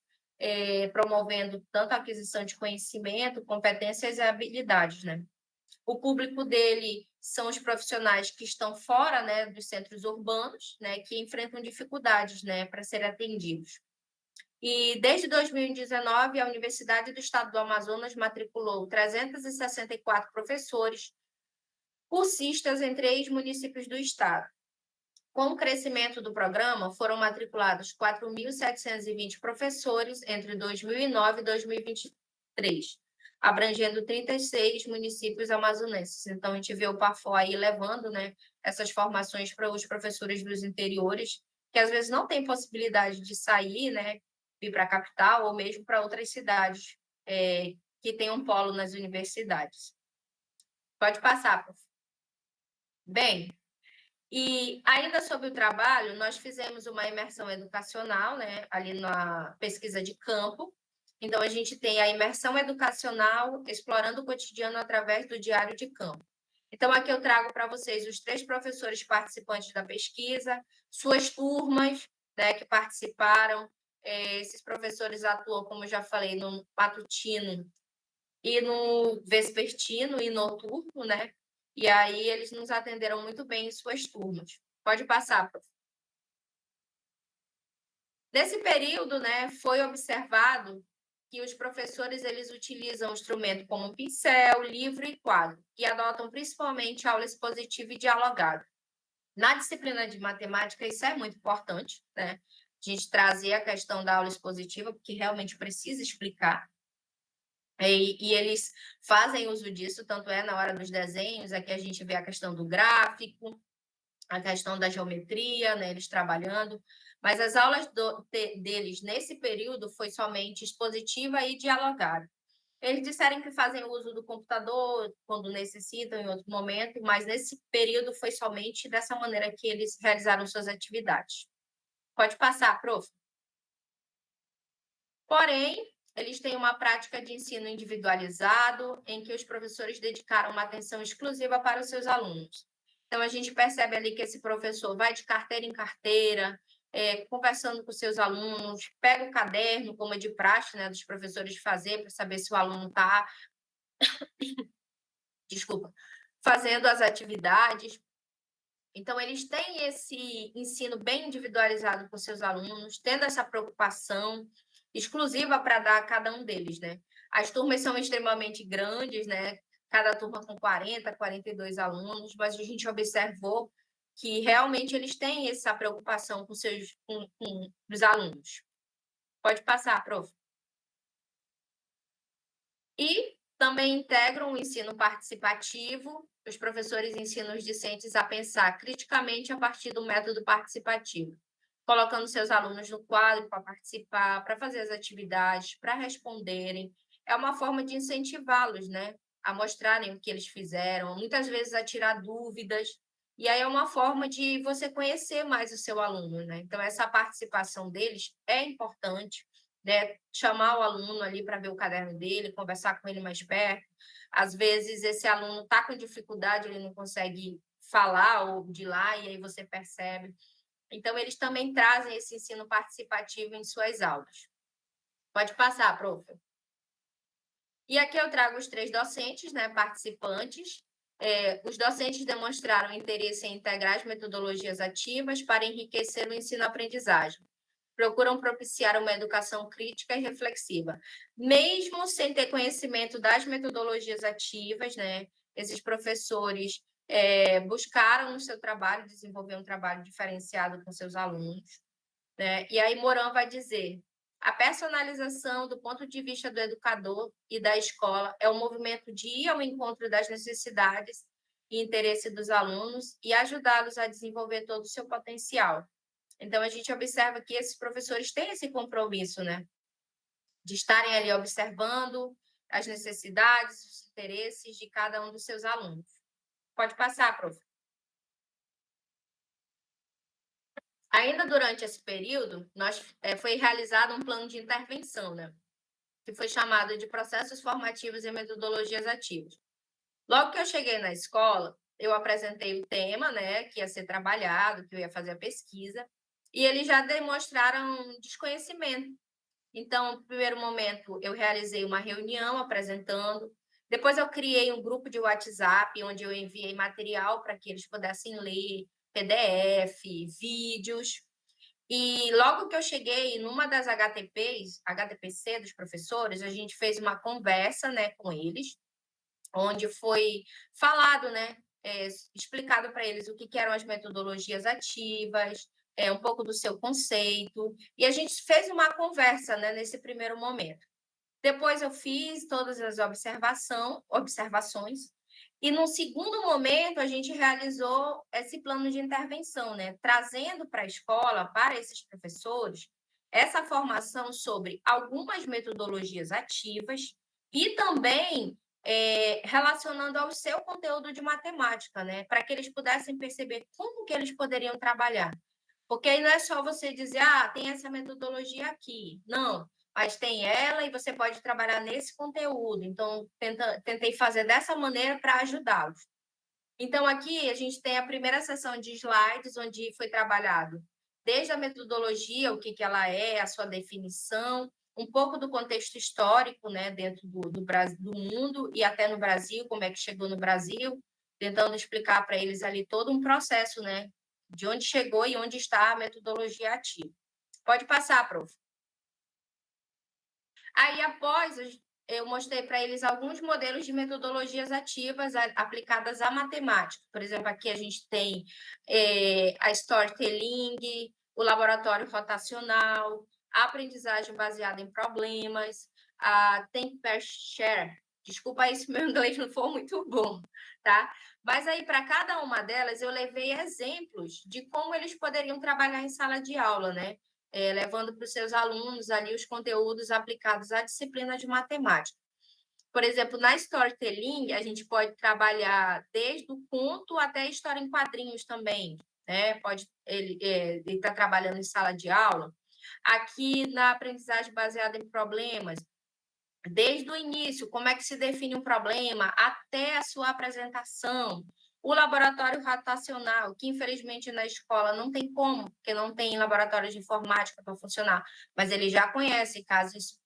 promovendo tanto a aquisição de conhecimento, competências e habilidades, né? O público dele são os profissionais que estão fora, né, dos centros urbanos, né, que enfrentam dificuldades, né, para serem atendidos. E desde 2019, a Universidade do Estado do Amazonas matriculou 364 professores, cursistas em 3 municípios do estado. Com o crescimento do programa, foram matriculados 4.720 professores entre 2009 e 2023, abrangendo 36 municípios amazonenses. Então, a gente vê o PARFOR aí levando, né, essas formações para os professores dos interiores, que às vezes não têm possibilidade de sair, né, ir para a capital ou mesmo para outras cidades que têm um polo nas universidades. Pode passar, prof. Bem, e ainda sobre o trabalho, nós fizemos uma imersão educacional, né, ali na pesquisa de campo. Então, a gente tem a imersão educacional explorando o cotidiano através do diário de campo. Então, aqui eu trago para vocês os 3 professores participantes da pesquisa, suas turmas, né, que participaram. Esses professores atuam, como eu já falei, no matutino e no vespertino e noturno, né? E aí eles nos atenderam muito bem em suas turmas. Pode passar, prof. Nesse período, né, foi observado que os professores eles utilizam o instrumento como pincel, livro e quadro, e adotam principalmente aula expositiva e dialogada. Na disciplina de matemática, isso é muito importante, né? A gente trazer a questão da aula expositiva, porque realmente precisa explicar. E eles fazem uso disso, tanto é na hora dos desenhos, aqui a gente vê a questão do gráfico, a questão da geometria, né, eles trabalhando, mas as aulas deles nesse período foi somente expositiva e dialogada. Eles disseram que fazem uso do computador quando necessitam, em outro momento, mas nesse período foi somente dessa maneira que eles realizaram suas atividades. Pode passar, prof. Porém, eles têm uma prática de ensino individualizado, em que os professores dedicaram uma atenção exclusiva para os seus alunos. Então, a gente percebe ali que esse professor vai de carteira em carteira, conversando com seus alunos, pega o caderno, como é de praxe, né, dos professores fazer, para saber se o aluno está, desculpa, fazendo as atividades. Então, eles têm esse ensino bem individualizado com seus alunos, tendo essa preocupação exclusiva para dar a cada um deles, né? As turmas são extremamente grandes, né? Cada turma com 40, 42 alunos, mas a gente observou que realmente eles têm essa preocupação com os alunos. Pode passar, prof. E também integram o ensino participativo. Os professores ensinam os discentes a pensar criticamente a partir do método participativo, colocando seus alunos no quadro para participar, para fazer as atividades, para responderem. É uma forma de incentivá-los, né, a mostrarem o que eles fizeram, muitas vezes a tirar dúvidas. E aí é uma forma de você conhecer mais o seu aluno, né? Então, essa participação deles é importante, né? Chamar o aluno ali para ver o caderno dele, conversar com ele mais perto. Às vezes, esse aluno está com dificuldade, ele não consegue falar ou de lá, e aí você percebe. Então, eles também trazem esse ensino participativo em suas aulas. Pode passar, prof. E aqui eu trago os 3 docentes, né, participantes. Os docentes demonstraram interesse em integrar as metodologias ativas para enriquecer o ensino-aprendizagem. Procuram propiciar uma educação crítica e reflexiva. Mesmo sem ter conhecimento das metodologias ativas, né, esses professores buscaram no seu trabalho desenvolver um trabalho diferenciado com seus alunos, né? E aí Moran vai dizer: a personalização do ponto de vista do educador e da escola é um movimento de ir ao encontro das necessidades e interesse dos alunos e ajudá-los a desenvolver todo o seu potencial. Então, a gente observa que esses professores têm esse compromisso, né? De estarem ali observando as necessidades, os interesses de cada um dos seus alunos. Pode passar, prof. Ainda durante esse período, foi realizado um plano de intervenção, né? Que foi chamado de processos formativos e metodologias ativas. Logo que eu cheguei na escola, eu apresentei o tema, né, que ia ser trabalhado, que eu ia fazer a pesquisa, e eles já demonstraram desconhecimento. Então, no primeiro momento, eu realizei uma reunião apresentando, depois eu criei um grupo de WhatsApp, onde eu enviei material para que eles pudessem ler, PDF, vídeos. E logo que eu cheguei numa das HTPC dos professores, a gente fez uma conversa, né, com eles, onde foi falado, né, explicado para eles o que eram as metodologias ativas, um pouco do seu conceito, e a gente fez uma conversa, né, nesse primeiro momento. Depois eu fiz todas as observações, e no segundo momento a gente realizou esse plano de intervenção, né, trazendo para a escola, para esses professores, essa formação sobre algumas metodologias ativas e também relacionando ao seu conteúdo de matemática, né, para que eles pudessem perceber como que eles poderiam trabalhar. Porque aí não é só você dizer, tem essa metodologia aqui. Não, mas tem ela e você pode trabalhar nesse conteúdo. Então, tentei fazer dessa maneira para ajudá-los. Então, aqui a gente tem a primeira seção de slides, onde foi trabalhado desde a metodologia, o que ela é, a sua definição, um pouco do contexto histórico, né, dentro do mundo e até no Brasil, como é que chegou no Brasil, tentando explicar para eles ali todo um processo, né, de onde chegou e onde está a metodologia ativa. Pode passar, prof. Aí, após, eu mostrei para eles alguns modelos de metodologias ativas aplicadas à matemática. Por exemplo, aqui a gente tem a storytelling, o laboratório rotacional, a aprendizagem baseada em problemas, a think, pair, share. Desculpa aí se meu inglês não for muito bom, tá? Mas aí, para cada uma delas, eu levei exemplos de como eles poderiam trabalhar em sala de aula, né? Levando para os seus alunos ali os conteúdos aplicados à disciplina de matemática. Por exemplo, na storytelling, a gente pode trabalhar desde o conto até a história em quadrinhos também, né? Ele está trabalhando em sala de aula. Aqui, na aprendizagem baseada em problemas, desde o início, como é que se define um problema, até a sua apresentação. O laboratório rotacional, que infelizmente na escola não tem como, porque não tem laboratório de informática para funcionar, mas ele já conhece, caso isso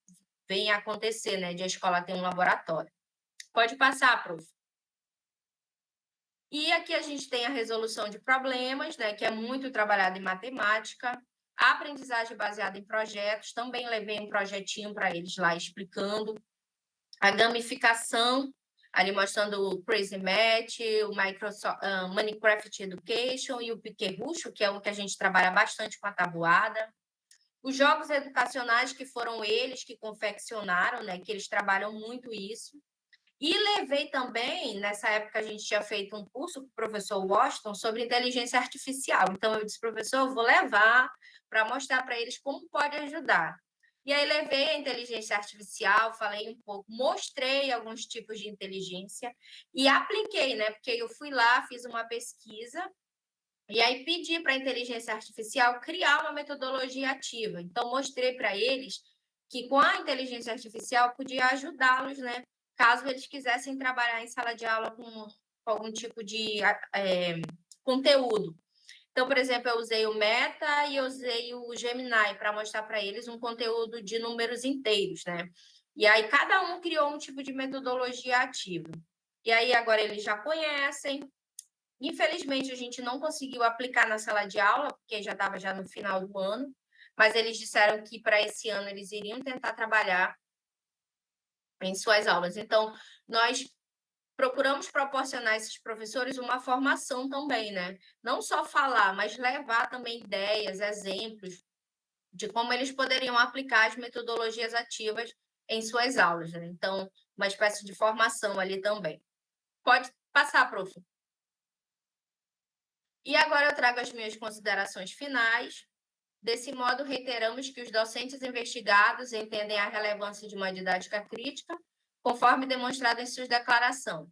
venha a acontecer, né, de a escola ter um laboratório. Pode passar, prof. E aqui a gente tem a resolução de problemas, né, que é muito trabalhada em matemática, a aprendizagem baseada em projetos, também levei um projetinho para eles lá explicando, a gamificação, ali mostrando o Crazy Match, o Minecraft Education e o Piquerucho, que é um que a gente trabalha bastante com a tabuada. Os jogos educacionais, que foram eles que confeccionaram, né, que eles trabalham muito isso. E levei também, nessa época a gente tinha feito um curso com o professor Washington sobre inteligência artificial. Então eu disse, professor, eu vou levar para mostrar para eles como pode ajudar. E aí levei a inteligência artificial, falei um pouco, mostrei alguns tipos de inteligência e apliquei, né? Porque eu fui lá, fiz uma pesquisa e aí pedi para a inteligência artificial criar uma metodologia ativa. Então mostrei para eles que com a inteligência artificial podia ajudá-los, né? Caso eles quisessem trabalhar em sala de aula com algum tipo de conteúdo. Então, por exemplo, eu usei o Meta e eu usei o Gemini para mostrar para eles um conteúdo de números inteiros, né? E aí cada um criou um tipo de metodologia ativa. E aí agora eles já conhecem. Infelizmente, a gente não conseguiu aplicar na sala de aula, porque já estava já no final do ano, mas eles disseram que para esse ano eles iriam tentar trabalhar em suas aulas. Então, nós procuramos proporcionar a esses professores uma formação também, né? Não só falar, mas levar também ideias, exemplos de como eles poderiam aplicar as metodologias ativas em suas aulas, né? Então, uma espécie de formação ali também. Pode passar, prof. E agora eu trago as minhas considerações finais. Desse modo, reiteramos que os docentes investigados entendem a relevância de uma didática crítica, conforme demonstrado em suas declarações,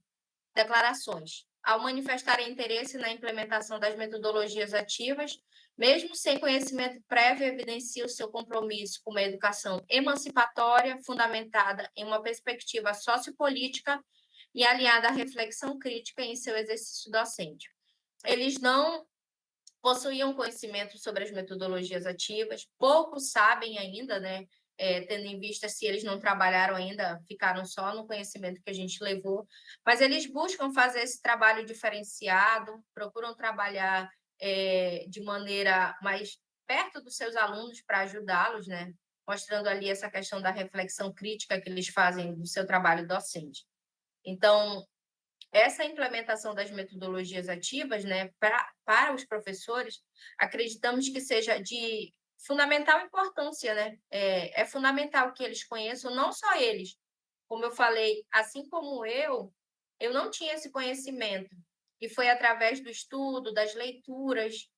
ao manifestarem interesse na implementação das metodologias ativas, mesmo sem conhecimento prévio, evidencia o seu compromisso com uma educação emancipatória, fundamentada em uma perspectiva sociopolítica e alinhada à reflexão crítica em seu exercício docente. Eles não possuíam conhecimento sobre as metodologias ativas, poucos sabem ainda, né? Tendo em vista se eles não trabalharam ainda, ficaram só no conhecimento que a gente levou, mas eles buscam fazer esse trabalho diferenciado, procuram trabalhar de maneira mais perto dos seus alunos para ajudá-los, né? Mostrando ali essa questão da reflexão crítica que eles fazem do seu trabalho docente. Então, essa implementação das metodologias ativas, né, para os professores, acreditamos que seja de fundamental importância, né? É fundamental que eles conheçam, não só eles, como eu falei, assim como eu não tinha esse conhecimento, e foi através do estudo, das leituras,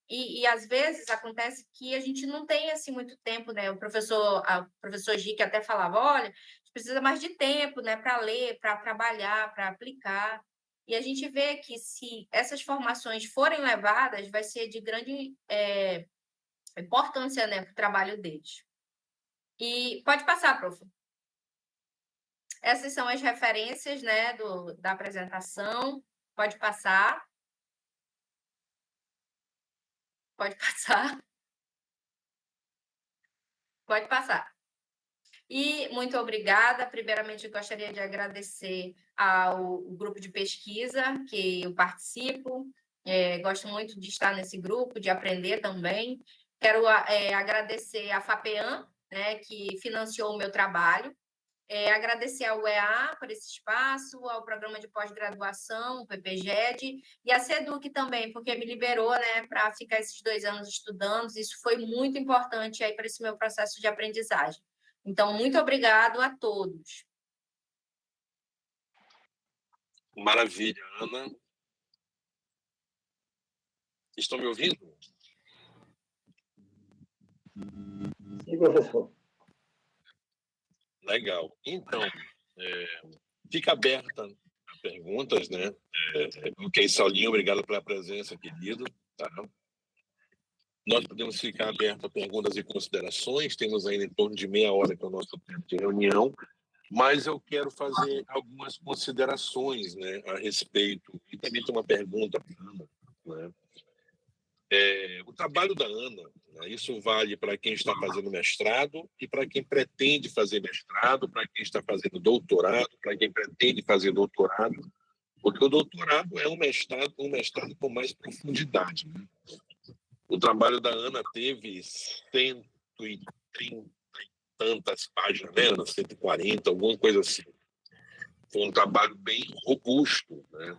e às vezes acontece que a gente não tem assim muito tempo, né? O professor Gique até falava, olha, precisa mais de tempo, né, para ler, para trabalhar, para aplicar. E a gente vê que se essas formações forem levadas, vai ser de grande importância, né, para o trabalho deles. E pode passar, prof. Essas são as referências, né, da apresentação. Pode passar. Pode passar. Pode passar. E muito obrigada. Primeiramente, eu gostaria de agradecer ao grupo de pesquisa que eu participo. Gosto muito de estar nesse grupo, de aprender também. Quero agradecer à FAPEAM, né, que financiou o meu trabalho. Agradecer ao UEA por esse espaço, ao programa de pós-graduação, o PPGED, e à SEDUC também, porque me liberou, né, para ficar esses 2 anos estudando. Isso foi muito importante aí para esse meu processo de aprendizagem. Então, muito obrigado a todos. Maravilha, Ana. Estão me ouvindo? Sim, professor. Legal. Então, fica aberta a perguntas, né? Ok, Saulinho, obrigado pela presença, querido. Tá? Nós podemos ficar abertos a perguntas e considerações, temos ainda em torno de meia hora, que é o nosso tempo de reunião, mas eu quero fazer algumas considerações, né, a respeito, e também tem uma pergunta para a Ana, né? O trabalho da Ana, né, isso vale para quem está fazendo mestrado e para quem pretende fazer mestrado, para quem está fazendo doutorado, para quem pretende fazer doutorado, porque o doutorado é um mestrado com mais profundidade, né? O trabalho da Ana teve 130 e tantas páginas, né? 140, alguma coisa assim. Foi um trabalho bem robusto, né?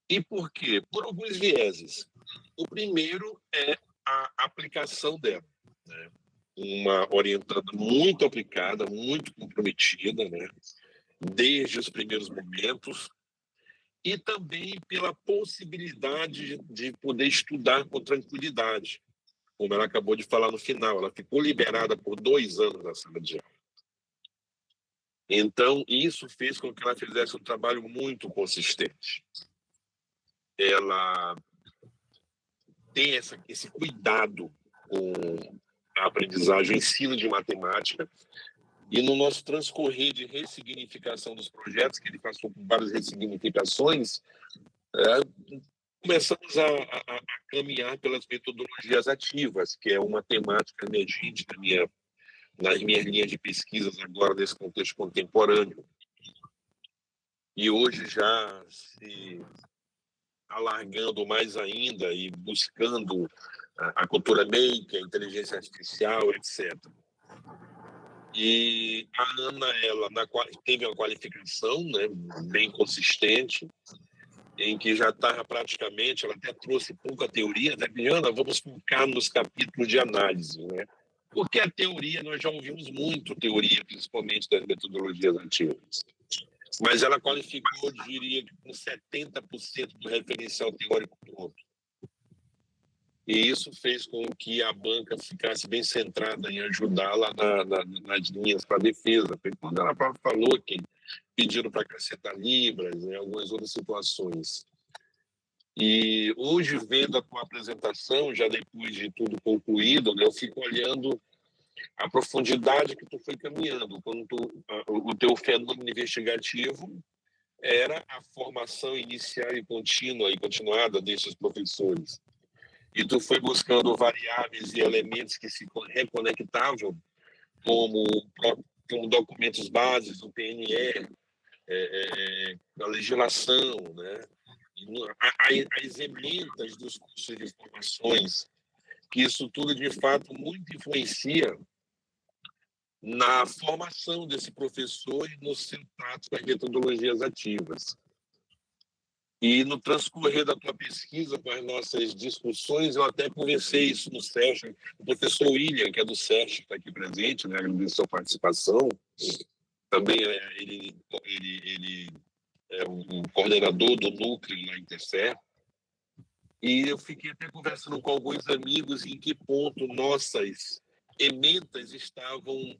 E por quê? Por alguns vieses. O primeiro é a aplicação dela, né? Uma orientanda muito aplicada, muito comprometida, né? Desde os primeiros momentos, e também pela possibilidade de poder estudar com tranquilidade, como ela acabou de falar no final. Ela ficou liberada por 2 anos na sala de aula. Então, isso fez com que ela fizesse um trabalho muito consistente. Ela tem esse cuidado com a aprendizagem, o ensino de matemática, e no nosso transcorrer de ressignificação dos projetos, que ele passou por várias ressignificações, começamos a caminhar pelas metodologias ativas, que é uma temática emergente nas minhas linhas de pesquisas agora nesse contexto contemporâneo. E hoje já se alargando mais ainda e buscando a cultura maker, a inteligência artificial, etc. E a Ana, ela teve uma qualificação, né, bem consistente, em que já estava praticamente, ela até trouxe pouca teoria, né? Ana, vamos focar nos capítulos de análise, né? Porque a teoria, nós já ouvimos muito teoria, principalmente das metodologias ativas. Mas ela qualificou, diria, com 70% do referencial teórico pronto. E isso fez com que a banca ficasse bem centrada em ajudá-la nas linhas para a defesa. Quando ela própria falou que pediram para acrescentar libras, né, algumas outras situações. E hoje, vendo a tua apresentação, já depois de tudo concluído, né, eu fico olhando a profundidade que tu foi caminhando. Quando o teu fenômeno investigativo era a formação inicial e contínua e continuada desses professores. E tu foi buscando variáveis e elementos que se reconectavam, como documentos básicos, o PNE, a legislação, né? As emendas dos cursos de formações, que isso tudo, de fato, muito influencia na formação desse professor e no seu trato com as metodologias ativas. E no transcorrer da tua pesquisa, com as nossas discussões, eu até conversei isso no SESC, o professor William, que é do SESC, que está aqui presente, né, agradeço a sua participação, também ele é o coordenador do núcleo na Intercer, e eu fiquei até conversando com alguns amigos em que ponto nossas emendas estavam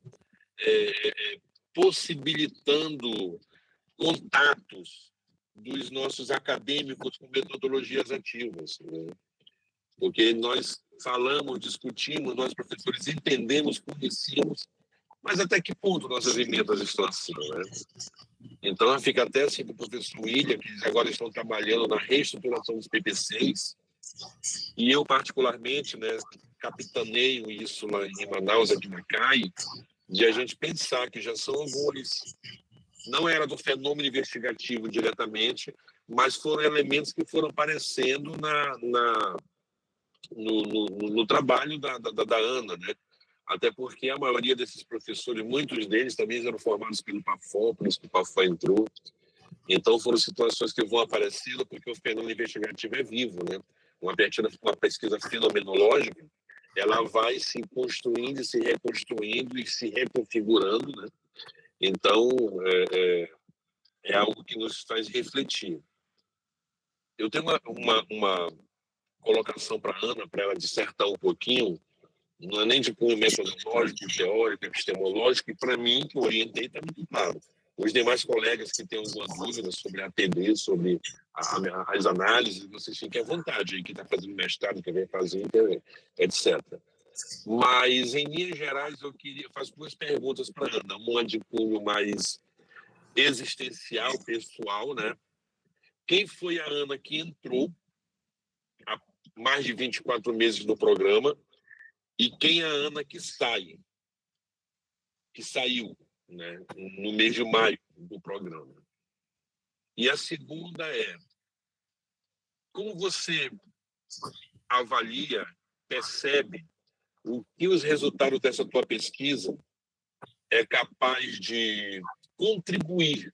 possibilitando contatos dos nossos acadêmicos com metodologias ativas, né? Porque nós falamos, discutimos, nós professores entendemos, conhecemos, mas até que ponto nossas emendas estão assim, né? Então, fica até assim para o professor William, que eles agora estão trabalhando na reestruturação dos PPCs, e eu, particularmente, né, capitaneio isso lá em Manaus, aqui na CAI, de a gente pensar que já são alguns, não era do fenômeno investigativo diretamente, mas foram elementos que foram aparecendo no trabalho da Ana, né? Até porque a maioria desses professores, muitos deles também eram formados pelo PAFON, por isso que o PAFON entrou. Então, foram situações que vão aparecendo porque o fenômeno investigativo é vivo, né? Uma pesquisa fenomenológica, ela vai se construindo, se reconstruindo e se reconfigurando, né? Então, é algo que nos faz refletir. Eu tenho uma colocação para a Ana, para ela dissertar um pouquinho, não é nem de cunho metodológico, teórico, epistemológico, e para mim, que eu orientei, está muito claro. Os demais colegas que têm alguma dúvida sobre a APD, sobre as análises, vocês fiquem à vontade, aí que está fazendo mestrado, que vem fazer, etc. Mas, em linhas gerais, eu queria fazer 2 perguntas para a Ana, uma de cunho mais existencial, pessoal, né? Quem foi a Ana que entrou há mais de 24 meses no programa e quem é a Ana que saiu, né, no mês de maio do programa? E a segunda é, como você avalia, percebe o que os resultados dessa tua pesquisa é capaz de contribuir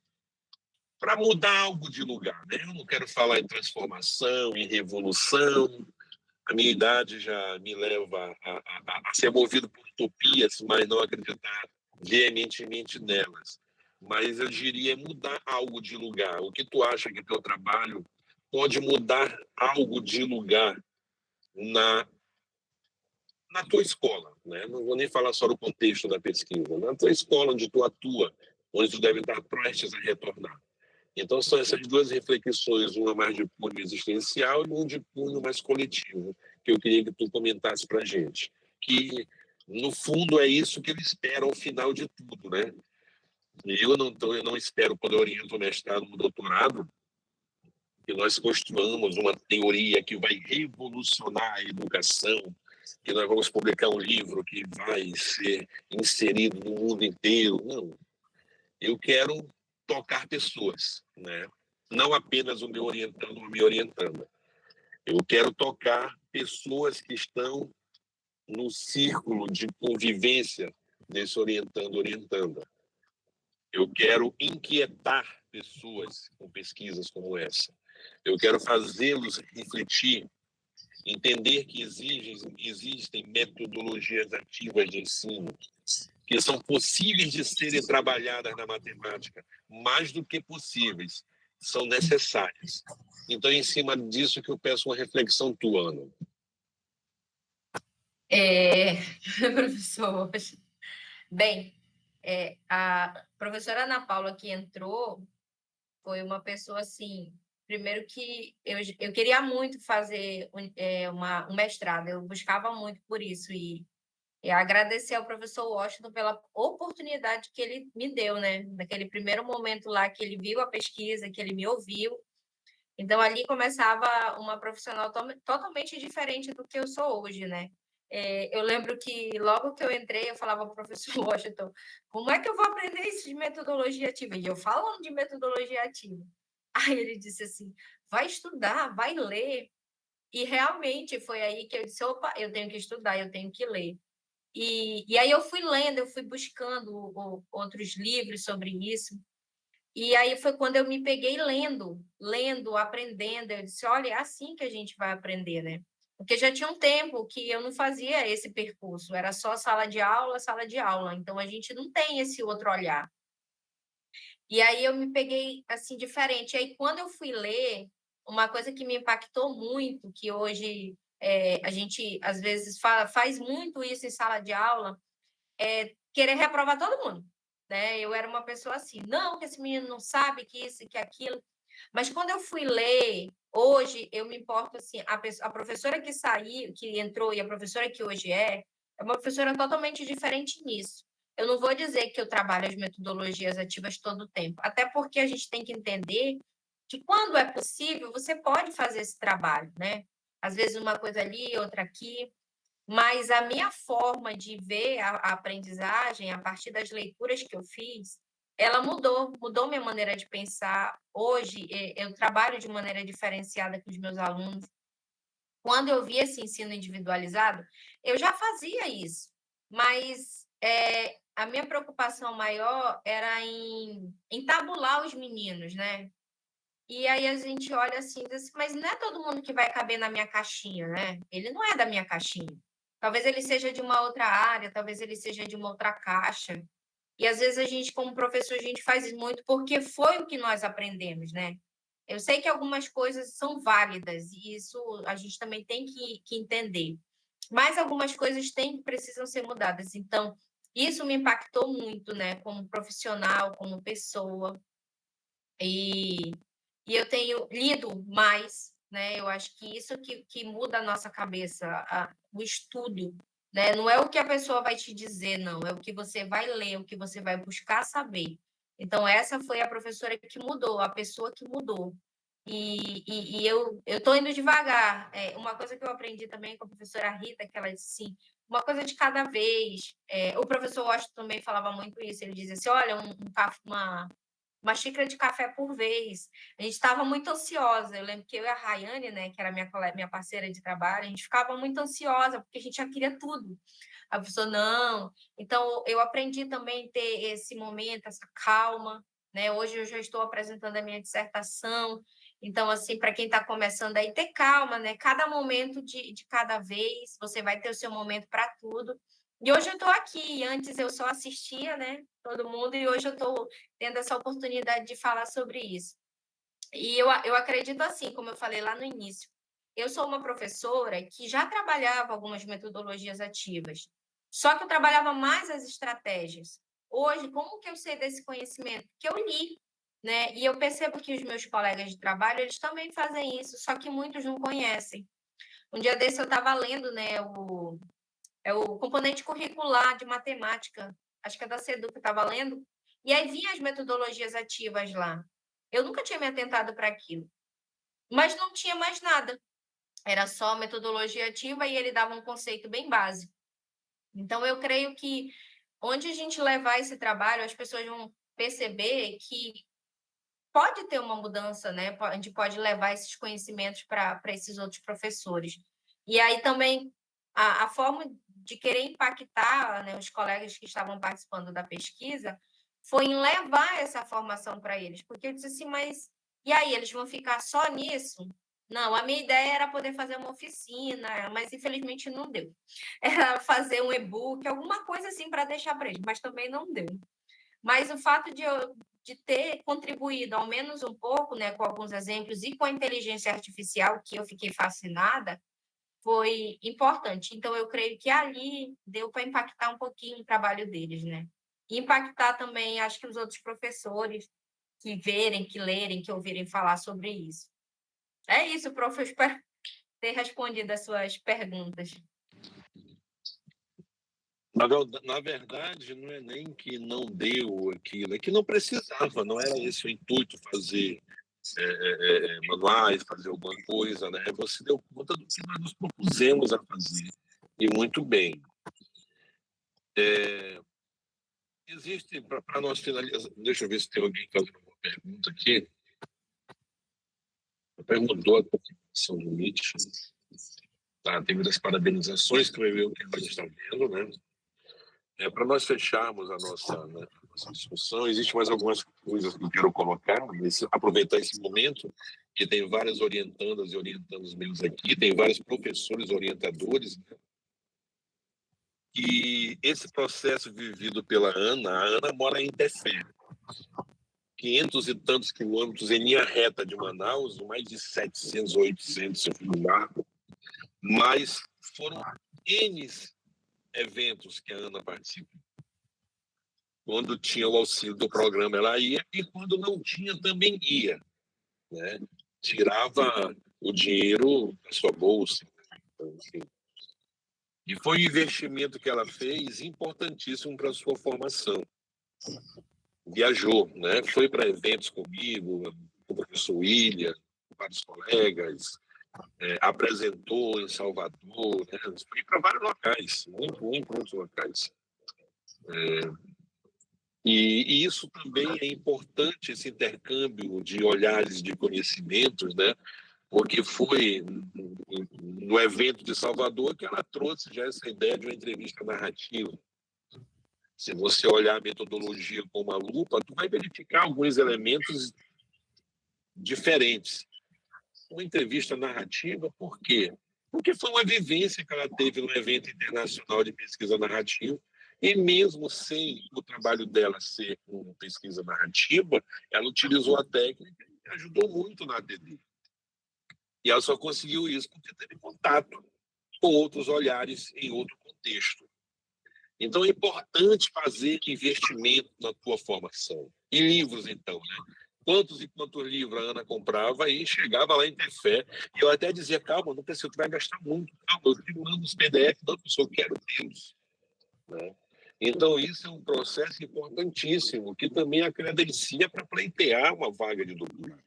para mudar algo de lugar, né? Eu não quero falar em transformação, em revolução. A minha idade já me leva a ser movido por utopias, mas não acreditar veementemente nelas. Mas eu diria mudar algo de lugar. O que tu acha que teu trabalho pode mudar algo de lugar na tua escola, né? Não vou nem falar só do contexto da pesquisa, na tua escola onde tu atua, onde tu deve estar prestes a retornar. Então, são essas 2 reflexões, uma mais de cunho existencial e uma de cunho mais coletivo, que eu queria que tu comentasse para a gente. Que, no fundo, é isso que eu espero ao final de tudo, né? Eu não espero, quando eu oriento o mestrado ou o doutorado, que nós construamos uma teoria que vai revolucionar a educação, que nós vamos publicar um livro que vai ser inserido no mundo inteiro. Não. Eu quero tocar pessoas, né? Não apenas o meu orientando ou me orientando. Eu quero tocar pessoas que estão no círculo de convivência desse orientando. Eu quero inquietar pessoas com pesquisas como essa. Eu quero fazê-los refletir, entender que existem metodologias ativas de ensino que são possíveis de serem trabalhadas na matemática, mais do que possíveis, são necessárias. Então, em cima disso que eu peço uma reflexão tua, Ana. Professor, bem, a professora Ana Paula que entrou foi uma pessoa assim, primeiro que eu queria muito fazer um mestrado, eu buscava muito por isso e agradecer ao professor Washington pela oportunidade que ele me deu, né? Naquele primeiro momento lá que ele viu a pesquisa, que ele me ouviu. Então, ali começava uma profissional totalmente diferente do que eu sou hoje, né? Eu lembro que logo que eu entrei, eu falava para o professor Washington, como é que eu vou aprender isso de metodologia ativa? E eu falando de metodologia ativa. Aí ele disse assim, vai estudar, vai ler. E realmente foi aí que eu disse, opa, eu tenho que estudar, eu tenho que ler. E aí eu fui lendo, eu fui buscando outros livros sobre isso. E aí foi quando eu me peguei lendo, aprendendo. Eu disse, olha, é assim que a gente vai aprender, né? Porque já tinha um tempo que eu não fazia esse percurso, era só sala de aula. Então, a gente não tem esse outro olhar. E aí eu me peguei, assim, diferente. E aí, quando eu fui ler, uma coisa que me impactou muito, que hoje a gente, às vezes, faz muito isso em sala de aula, é querer reprovar todo mundo, né? Eu era uma pessoa assim, não, que esse menino não sabe que isso, que aquilo. Mas quando eu fui ler, hoje eu me importo assim, a professora que saiu, que entrou e a professora que hoje é uma professora totalmente diferente nisso. eu não vou dizer que eu trabalho as metodologias ativas todo o tempo, até porque a gente tem que entender que quando é possível, você pode fazer esse trabalho, né? Às vezes uma coisa ali, outra aqui, mas a minha forma de ver a aprendizagem, a partir das leituras que eu fiz, ela mudou minha maneira de pensar. Hoje, eu trabalho de maneira diferenciada com os meus alunos. Quando eu vi esse ensino individualizado, eu já fazia isso, mas a minha preocupação maior era em tabular os meninos, né? E aí a gente olha assim, diz assim, mas não é todo mundo que vai caber na minha caixinha, né? Ele não é da minha caixinha. Talvez ele seja de uma outra área, talvez ele seja de uma outra caixa. E às vezes a gente, como professor, a gente faz isso muito porque foi o que nós aprendemos, né? Eu sei que algumas coisas são válidas e isso a gente também tem que entender. Mas algumas coisas precisam ser mudadas. Então, isso me impactou muito, né? Como profissional, como pessoa. E eu tenho lido mais, né? Eu acho que isso que muda a nossa cabeça, o estudo, né? Não é o que a pessoa vai te dizer, não, é o que você vai ler, o que você vai buscar saber. Então, essa foi a professora que mudou, a pessoa que mudou. E eu estou indo devagar. Uma coisa que eu aprendi também com a professora Rita, que ela disse assim, uma coisa de cada vez. O professor Washington também falava muito isso, ele dizia assim, olha, uma xícara de café por vez. A gente estava muito ansiosa. Eu lembro que eu e a Rayane, né, que era minha parceira de trabalho, a gente ficava muito ansiosa, porque a gente já queria tudo. A pessoa, não. Então, eu aprendi também a ter esse momento, essa calma. Né? Hoje eu já estou apresentando a minha dissertação. Então, assim, para quem está começando aí, ter calma, né? Cada momento de cada vez, você vai ter o seu momento para tudo. E hoje eu estou aqui. Antes eu só assistia, né? Todo mundo, e hoje eu estou tendo essa oportunidade de falar sobre isso. E eu acredito assim, como eu falei lá no início, eu sou uma professora que já trabalhava algumas metodologias ativas, só que eu trabalhava mais as estratégias. Hoje, como que eu sei desse conhecimento? Que eu li, né? E eu percebo que os meus colegas de trabalho, eles também fazem isso, só que muitos não conhecem. Um dia desse eu estava lendo, né, o componente curricular de matemática, acho que é da SEDU que eu estava lendo, e aí vinha as metodologias ativas lá. Eu nunca tinha me atentado para aquilo, mas não tinha mais nada. Era só metodologia ativa e ele dava um conceito bem básico. Então, eu creio que onde a gente levar esse trabalho, as pessoas vão perceber que pode ter uma mudança, né? A gente pode levar esses conhecimentos para esses outros professores. E aí também a forma de querer impactar, né, os colegas que estavam participando da pesquisa foi em levar essa formação para eles, porque eu disse assim, mas e aí, eles vão ficar só nisso? Não, a minha ideia era poder fazer uma oficina, mas infelizmente não deu. Era fazer um e-book, alguma coisa assim para deixar para eles, mas também não deu. Mas o fato de ter contribuído, ao menos um pouco, né, com alguns exemplos e com a inteligência artificial, que eu fiquei fascinada, foi importante. Então, eu creio que ali deu para impactar um pouquinho o trabalho deles, né? E impactar também, acho que os outros professores que verem, que lerem, que ouvirem falar sobre isso. É isso, prof. Eu espero ter respondido as suas perguntas. Na verdade, não é nem que não deu aquilo, é que não precisava, não era esse o intuito, fazer manuais, fazer alguma coisa, né? Você deu conta do que nós nos propusemos a fazer, e muito bem. Existe, para nós finalizar, deixa eu ver se tem alguém fazendo uma pergunta aqui. Perguntou a participação do MIT. Tá, tem muitas parabenizações que eu que a gente está vendo, né? Para nós fecharmos a nossa discussão, existe mais algumas coisas que eu quero colocar, aproveitar esse momento, que tem várias orientandas e orientandos meus aqui, tem vários professores orientadores, né? E esse processo vivido pela Ana, a Ana mora em Tefé, 500 e tantos quilômetros em linha reta de Manaus, mais de 700, 800, se eu for no mar, mas foram N eventos que a Ana participa. Quando tinha o auxílio do programa, ela ia, e quando não tinha, também ia, né? Tirava o dinheiro da sua bolsa. Então, enfim. E foi um investimento que ela fez importantíssimo para a sua formação. Viajou, né? Foi para eventos comigo, com o professor William, com vários colegas, apresentou em Salvador, né? Foi para vários locais, muitos locais. E isso também é importante, esse intercâmbio de olhares, de conhecimentos, né? Porque foi no evento de Salvador que ela trouxe já essa ideia de uma entrevista narrativa. Se você olhar a metodologia com uma lupa, tu vai verificar alguns elementos diferentes. Uma entrevista narrativa, por quê? Porque foi uma vivência que ela teve no evento internacional de pesquisa narrativa, e mesmo sem o trabalho dela ser uma pesquisa narrativa, ela utilizou a técnica e ajudou muito na ADD. E ela só conseguiu isso porque teve contato com outros olhares em outro contexto. Então, é importante fazer investimento na tua formação. E livros, então, né? Quantos e quantos livros a Ana comprava e chegava lá em Tefé. E eu até dizia, calma, não precisa, tu vai gastar muito. Calma, eu te mando os PDF, não, pessoal, eu quero tê-los. Né? Então, isso é um processo importantíssimo, que também a credencia para pleitear uma vaga de doutorado.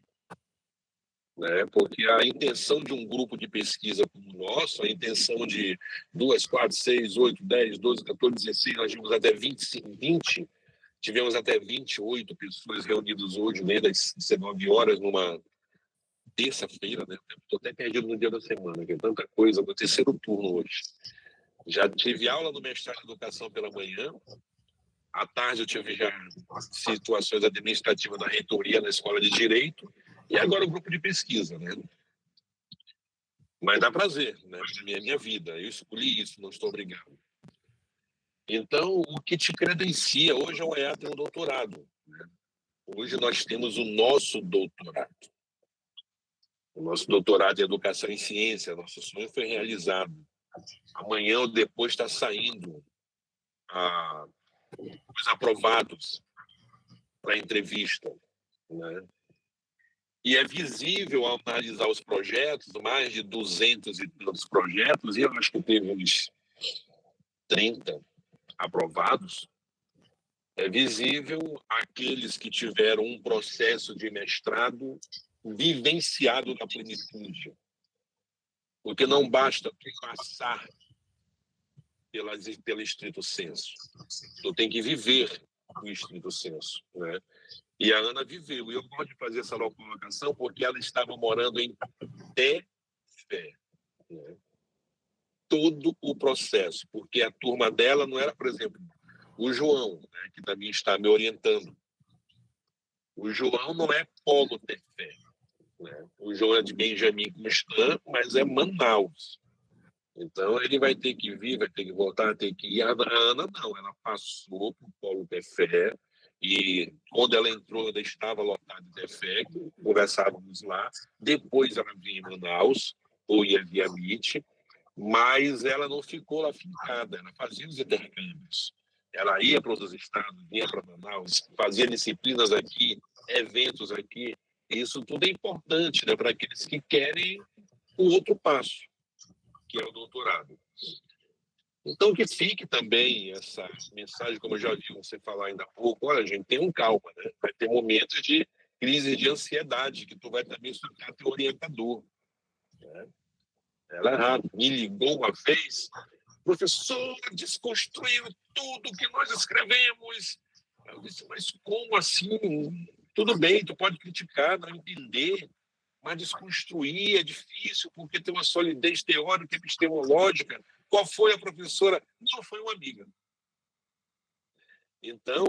Né? Porque a intenção de um grupo de pesquisa como o nosso, a intenção de 2, 4, 6, 8, 10, 12, 14, 16, nós tivemos até 25, 20, tivemos até 28 pessoas reunidas hoje, desde as 19 horas, numa terça-feira, né? Estou até perdido no dia da semana, que é tanta coisa, no terceiro turno hoje. Já tive aula no mestrado em educação pela manhã, à tarde eu tive já situações administrativas da reitoria na escola de direito, e agora o grupo de pesquisa, né? Mas dá prazer, né? É minha vida, eu escolhi isso, não estou obrigado. Então, o que te credencia, hoje a UEA tem um doutorado. Né? Hoje nós temos o nosso doutorado. O nosso doutorado em Educação em Ciência, nosso sonho foi realizado. Amanhã ou depois está saindo os aprovados para entrevista. Né? E é visível ao analisar os projetos, mais de 200 e tantos projetos, e eu acho que teve uns 30 aprovados, é visível aqueles que tiveram um processo de mestrado vivenciado na plenitude. Porque não basta tu passar pelo estrito senso. Tu tem que viver o estrito senso. Né? E a Ana viveu. E eu gosto de fazer essa colocação porque ela estava morando em Tefé. Né? Todo o processo. Porque a turma dela não era, por exemplo, o João, né, que também está me orientando. O João não é Polo Tefé. Né? O João é de Benjamin Constant, mas é Manaus. Então, ele vai ter que vir, vai ter que voltar, tem que ir. A Ana não, ela passou por Polo Tefé e quando ela entrou, ela estava lotada de Tefé, conversávamos lá. Depois ela vinha em Manaus, ou ia via Meet, mas ela não ficou lá fincada, ela fazia os intercâmbios. Ela ia para os estados, vinha para Manaus, fazia disciplinas aqui, eventos aqui. Isso tudo é importante, né, para aqueles que querem o outro passo, que é o doutorado. Então, que fique também essa mensagem, como eu já vi você falar ainda há pouco, olha, gente, tenham calma, né? Vai ter momentos de crise de ansiedade, que tu vai também escutar teu orientador. Né? Ela me ligou uma vez, professor, desconstruiu tudo que nós escrevemos. Eu disse, mas como assim? Tudo bem, tu pode criticar, não entender, mas desconstruir é difícil, porque tem uma solidez teórica e epistemológica. Qual foi a professora? Não, foi uma amiga. Então,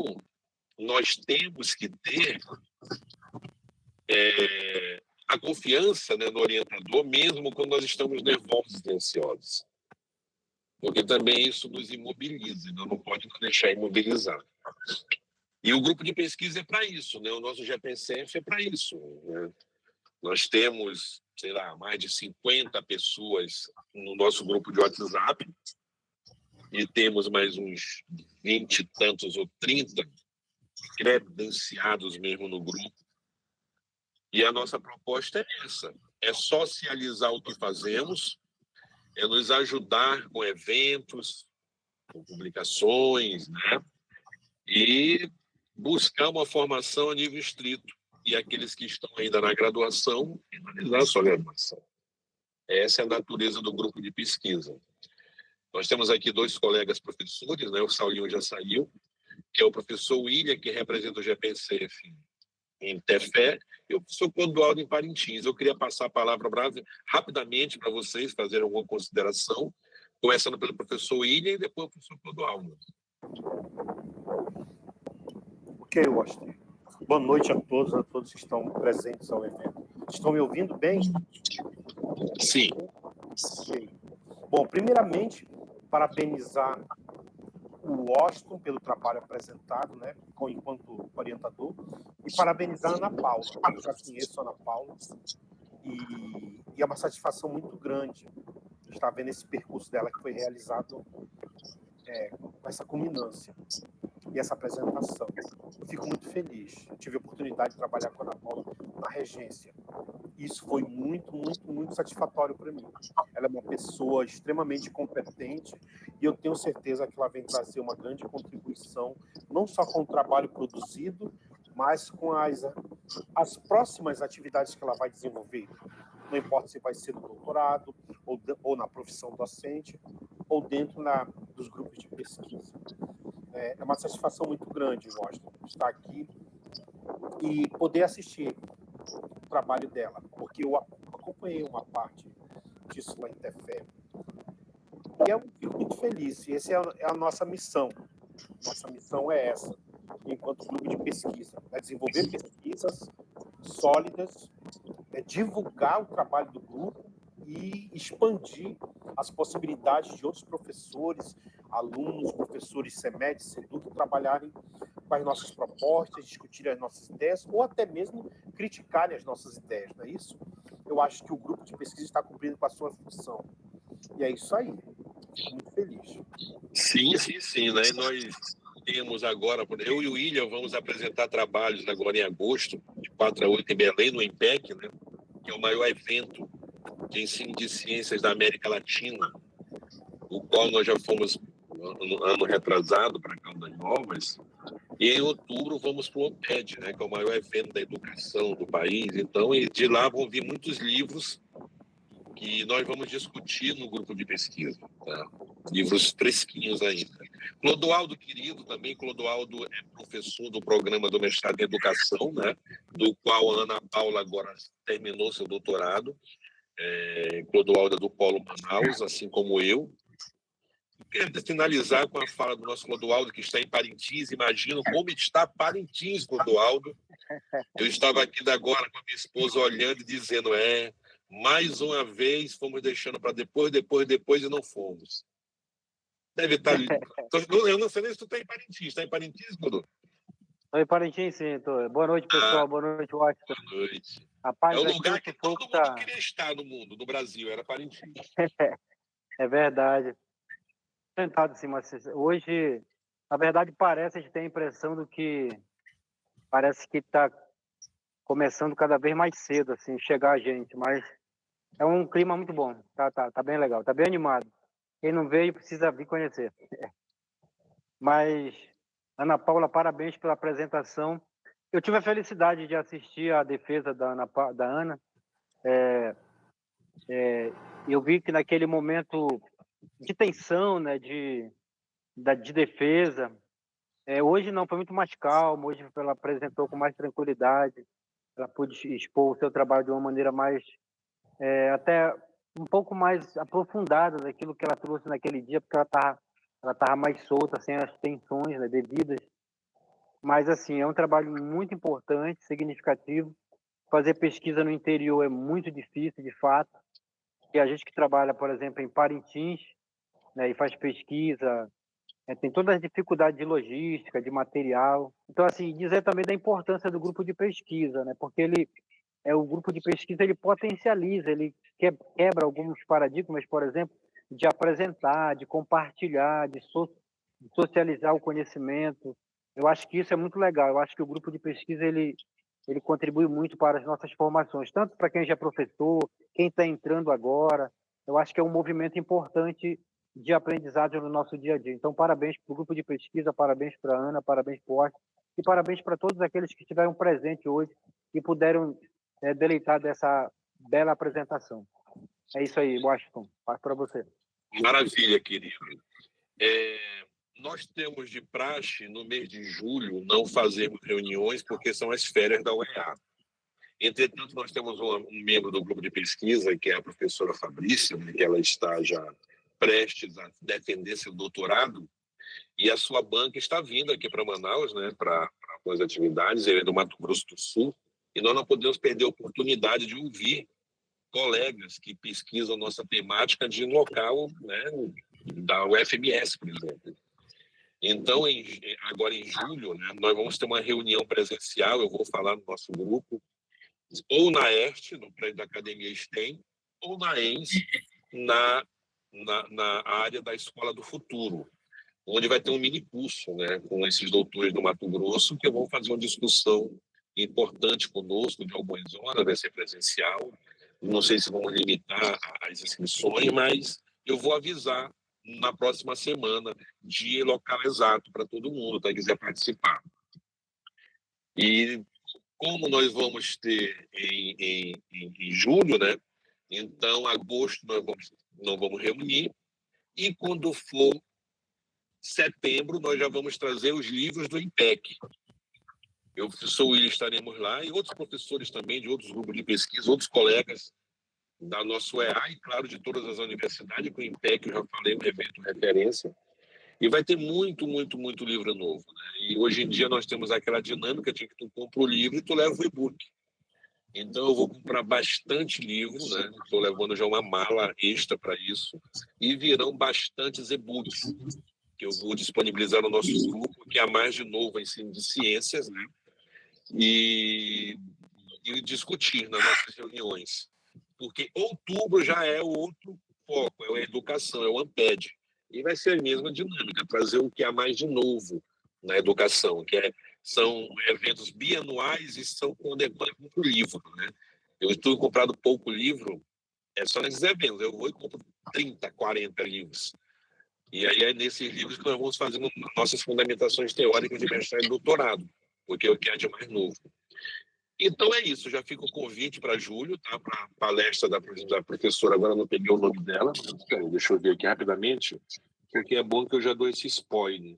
nós temos que ter a confiança, né, no orientador, mesmo quando nós estamos nervosos e ansiosos. Porque também isso nos imobiliza, não pode nos deixar imobilizar. E o grupo de pesquisa é para isso, né? O nosso GPCF é para isso. Né? Nós temos, sei lá, mais de 50 pessoas no nosso grupo de WhatsApp e temos mais uns 20 e tantos ou 30 credenciados mesmo no grupo. E a nossa proposta é essa, é socializar o que fazemos é nos ajudar com eventos, com publicações, né? E buscar uma formação a nível estrito. E aqueles que estão ainda na graduação, finalizar a sua graduação. Essa é a natureza do grupo de pesquisa. Nós temos aqui 2 colegas professores, né? O Saulinho já saiu, que é o professor William, que representa o GPCF em Tefé, e o professor Clodoaldo em Parintins. Eu queria passar a palavra rapidamente para vocês fazerem alguma consideração, começando pelo professor William e depois o professor Clodoaldo. Ok, Washington. Boa noite a todos que estão presentes ao evento. Estão me ouvindo bem? Sim. Ok. Bom, primeiramente, parabenizar o Washington pelo trabalho apresentado, né, enquanto orientador, e parabenizar a Ana Paula. Eu já conheço a Ana Paula e é uma satisfação muito grande estar vendo esse percurso dela que foi realizado com essa culminância e essa apresentação. Eu fico muito feliz. Eu tive a oportunidade de trabalhar com a Ana Paula na regência. Isso foi muito, muito, muito satisfatório para mim. Ela é uma pessoa extremamente competente e eu tenho certeza que ela vem trazer uma grande contribuição, não só com o trabalho produzido, mas com as próximas atividades que ela vai desenvolver. Não importa se vai ser no doutorado, ou na profissão docente, ou dentro dos grupos de pesquisa. É uma satisfação muito grande, Washington, estar aqui e poder assistir o trabalho dela, porque eu acompanhei uma parte disso lá em Tefé. E eu fico muito feliz. E essa é a nossa missão. Nossa missão é essa, enquanto grupo de pesquisa. É desenvolver pesquisas sólidas, é divulgar o trabalho do grupo e expandir as possibilidades de outros professores, alunos, professores CEMED, SEDUC, trabalharem com as nossas propostas, discutirem as nossas ideias, ou até mesmo criticarem as nossas ideias, não é isso? Eu acho que o grupo de pesquisa está cumprindo com a sua função. E é isso aí. Fico muito feliz. Sim, né? Nós temos agora, eu e o William vamos apresentar trabalhos agora em agosto, de 4 a 8 em Belém, no IMPEC, né? Que é o maior evento de ensino de ciências da América Latina, o qual nós já fomos no ano retrasado para Caldas Novas, e em outubro vamos para o OPED, né, que é o maior evento da educação do país. Então, e de lá vão vir muitos livros que nós vamos discutir no grupo de pesquisa, tá? Livros fresquinhos ainda. Clodoaldo, querido, também, Clodoaldo é professor do programa do mestrado em educação, né, do qual a Ana Paula agora terminou seu doutorado. Clodoaldo é do Polo Manaus, assim como eu. Quero finalizar com a fala do nosso Clodoaldo, que está em Parintins. Imagino como está Parintins, Clodoaldo. Eu estava aqui agora com a minha esposa olhando e dizendo, mais uma vez fomos deixando para depois e não fomos. Deve estar... Eu não sei nem se tu está em Parintins. Está em Parintins, Clodoaldo? Estou em Parintins, sim. Boa noite, pessoal. Boa noite, Washington. Boa noite. Rapaz, é o lugar que todo mundo tá... queria estar no mundo, no Brasil, era Parintins. É verdade. Tentado, sim, mas hoje, na verdade, a gente tem a impressão do que parece que está começando cada vez mais cedo, assim, chegar a gente, mas é um clima muito bom, tá bem legal, tá bem animado. Quem não veio precisa vir conhecer. Mas, Ana Paula, parabéns pela apresentação. Eu tive a felicidade de assistir a defesa da Ana. Eu vi que naquele momento de tensão, né, de defesa, hoje não, foi muito mais calmo, hoje ela apresentou com mais tranquilidade, ela pôde expor o seu trabalho de uma maneira mais, até um pouco mais aprofundada daquilo que ela trouxe naquele dia, porque ela tava mais solta, sem as tensões, né, devidas. Mas, assim, é um trabalho muito importante, significativo. Fazer pesquisa no interior é muito difícil, de fato. E a gente que trabalha, por exemplo, em Parintins, né, e faz pesquisa, tem todas as dificuldades de logística, de material. Então, assim, dizer também da importância do grupo de pesquisa, né, porque o grupo de pesquisa ele potencializa, ele quebra alguns paradigmas, por exemplo, de apresentar, de compartilhar, de socializar o conhecimento. Eu acho que isso é muito legal. Eu acho que o grupo de pesquisa ele contribui muito para as nossas formações, tanto para quem já é professor, quem está entrando agora. eu acho que é um movimento importante de aprendizado no nosso dia a dia. Então, parabéns para o grupo de pesquisa, parabéns para a Ana, parabéns para o Washington, e parabéns para todos aqueles que estiveram presentes hoje e puderam deleitar dessa bela apresentação. É isso aí, Washington. Passo para você. Maravilha, querido. Nós temos de praxe, no mês de julho, não fazermos reuniões, porque são as férias da UEA. Entretanto, nós temos um membro do grupo de pesquisa, que é a professora Fabrícia, né, que ela está já prestes a defender seu doutorado, e a sua banca está vindo aqui para Manaus, né, para algumas atividades. Ele é do Mato Grosso do Sul, e nós não podemos perder a oportunidade de ouvir colegas que pesquisam nossa temática de um local, né, da UFMS, por exemplo. Então, agora em julho, né, nós vamos ter uma reunião presencial, eu vou falar no nosso grupo, ou na ERT, no prédio da Academia STEM, ou na ENS, na área da Escola do Futuro, onde vai ter um mini curso, né, com esses doutores do Mato Grosso, que vão fazer uma discussão importante conosco, de algumas horas, vai ser presencial. Não sei se vamos limitar as inscrições, mas eu vou avisar na próxima semana, dia e local exato para todo mundo que quiser participar. E como nós vamos ter em julho, né? Então, agosto nós não vamos reunir, e quando for setembro, nós já vamos trazer os livros do IMPEC. Eu, professor William, estaremos lá, e outros professores também, de outros grupos de pesquisa, outros colegas da nossa UEA e, claro, de todas as universidades, com o IMPEC, eu já falei, um evento referência. E vai ter muito, muito, muito livro novo, né? E hoje em dia nós temos aquela dinâmica de que tu compra o livro e tu leva o e-book. Então eu vou comprar bastante livro, né? Estou levando já uma mala extra para isso, e virão bastantes e-books que eu vou disponibilizar no nosso grupo, que é a mais de novo ensino de ciências, né? E discutir nas nossas reuniões. Porque outubro já é o outro foco, é a educação, é o AMPED. E vai ser a mesma dinâmica, trazer o que há mais de novo na educação, são eventos bianuais e são quando é muito livro, né? Eu estou comprando pouco livro, é só nesses eventos. Eu vou e compro 30, 40 livros. E aí é nesses livros que nós vamos fazendo nossas fundamentações teóricas de mestrado e doutorado, porque é o que há de mais novo. Então é isso, já fica o convite para julho, tá? Para a palestra da professora, agora não peguei o nome dela, deixa eu ver aqui rapidamente, porque é bom que eu já dou esse spoiler.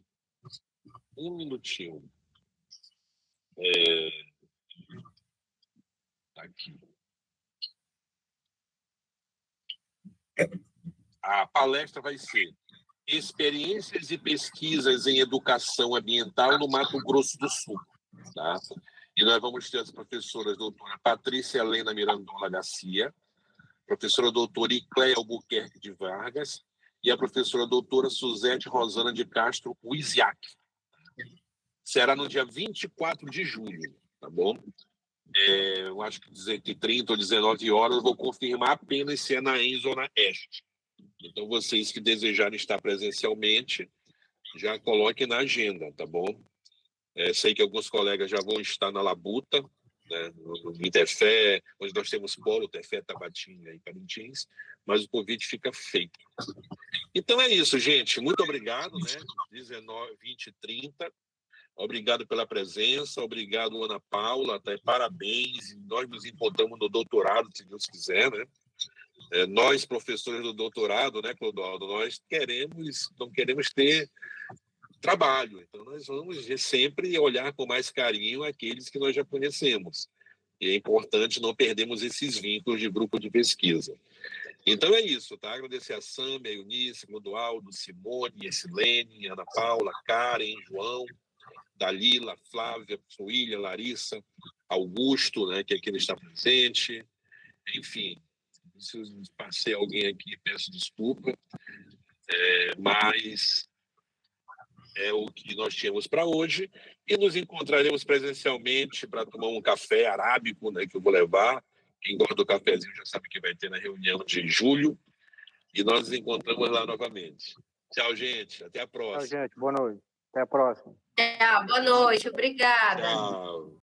Um minutinho. Tá aqui. A palestra vai ser Experiências e Pesquisas em Educação Ambiental no Mato Grosso do Sul, tá? E nós vamos ter as professoras doutora Patrícia Helena Mirandola Garcia, professora doutora Icléia Albuquerque de Vargas e a professora doutora Suzete Rosana de Castro Wisiak. Será no dia 24 de julho, tá bom? Eu acho que 30 ou 19 horas, eu vou confirmar apenas se é na ENS ou na EST. Então, vocês que desejarem estar presencialmente, já coloquem na agenda, tá bom? Sei que alguns colegas já vão estar na Labuta, né, no Interfé, onde nós temos polo, Interfé, Tabatinga e Parintins, mas o convite fica feito. Então é isso, gente. Muito obrigado, né? 19, 20 e 30. Obrigado pela presença, obrigado, Ana Paula, tá? Parabéns. Nós nos encontramos no doutorado, se Deus quiser, né? Nós, professores do doutorado, né, Clodoaldo, nós não queremos ter trabalho. Então, nós vamos sempre olhar com mais carinho aqueles que nós já conhecemos. E é importante não perdermos esses vínculos de grupo de pesquisa. Então, é isso, tá? Agradecer a Sâmia, a Eunice, Clodoaldo, Simone, Silene, Ana Paula, Karen, João, Dalila, Flávia, William, Larissa, Augusto, né, que aqui não está presente. Enfim, se eu passei alguém aqui, peço desculpa. Mas é o que nós tínhamos para hoje, e nos encontraremos presencialmente para tomar um café arábico, né, que eu vou levar. Quem gosta do cafezinho já sabe que vai ter na reunião de julho, e nós nos encontramos lá novamente. Tchau, gente. Até a próxima. Tchau, gente. Boa noite. Até a próxima. Tchau, boa noite. Obrigada. Tchau.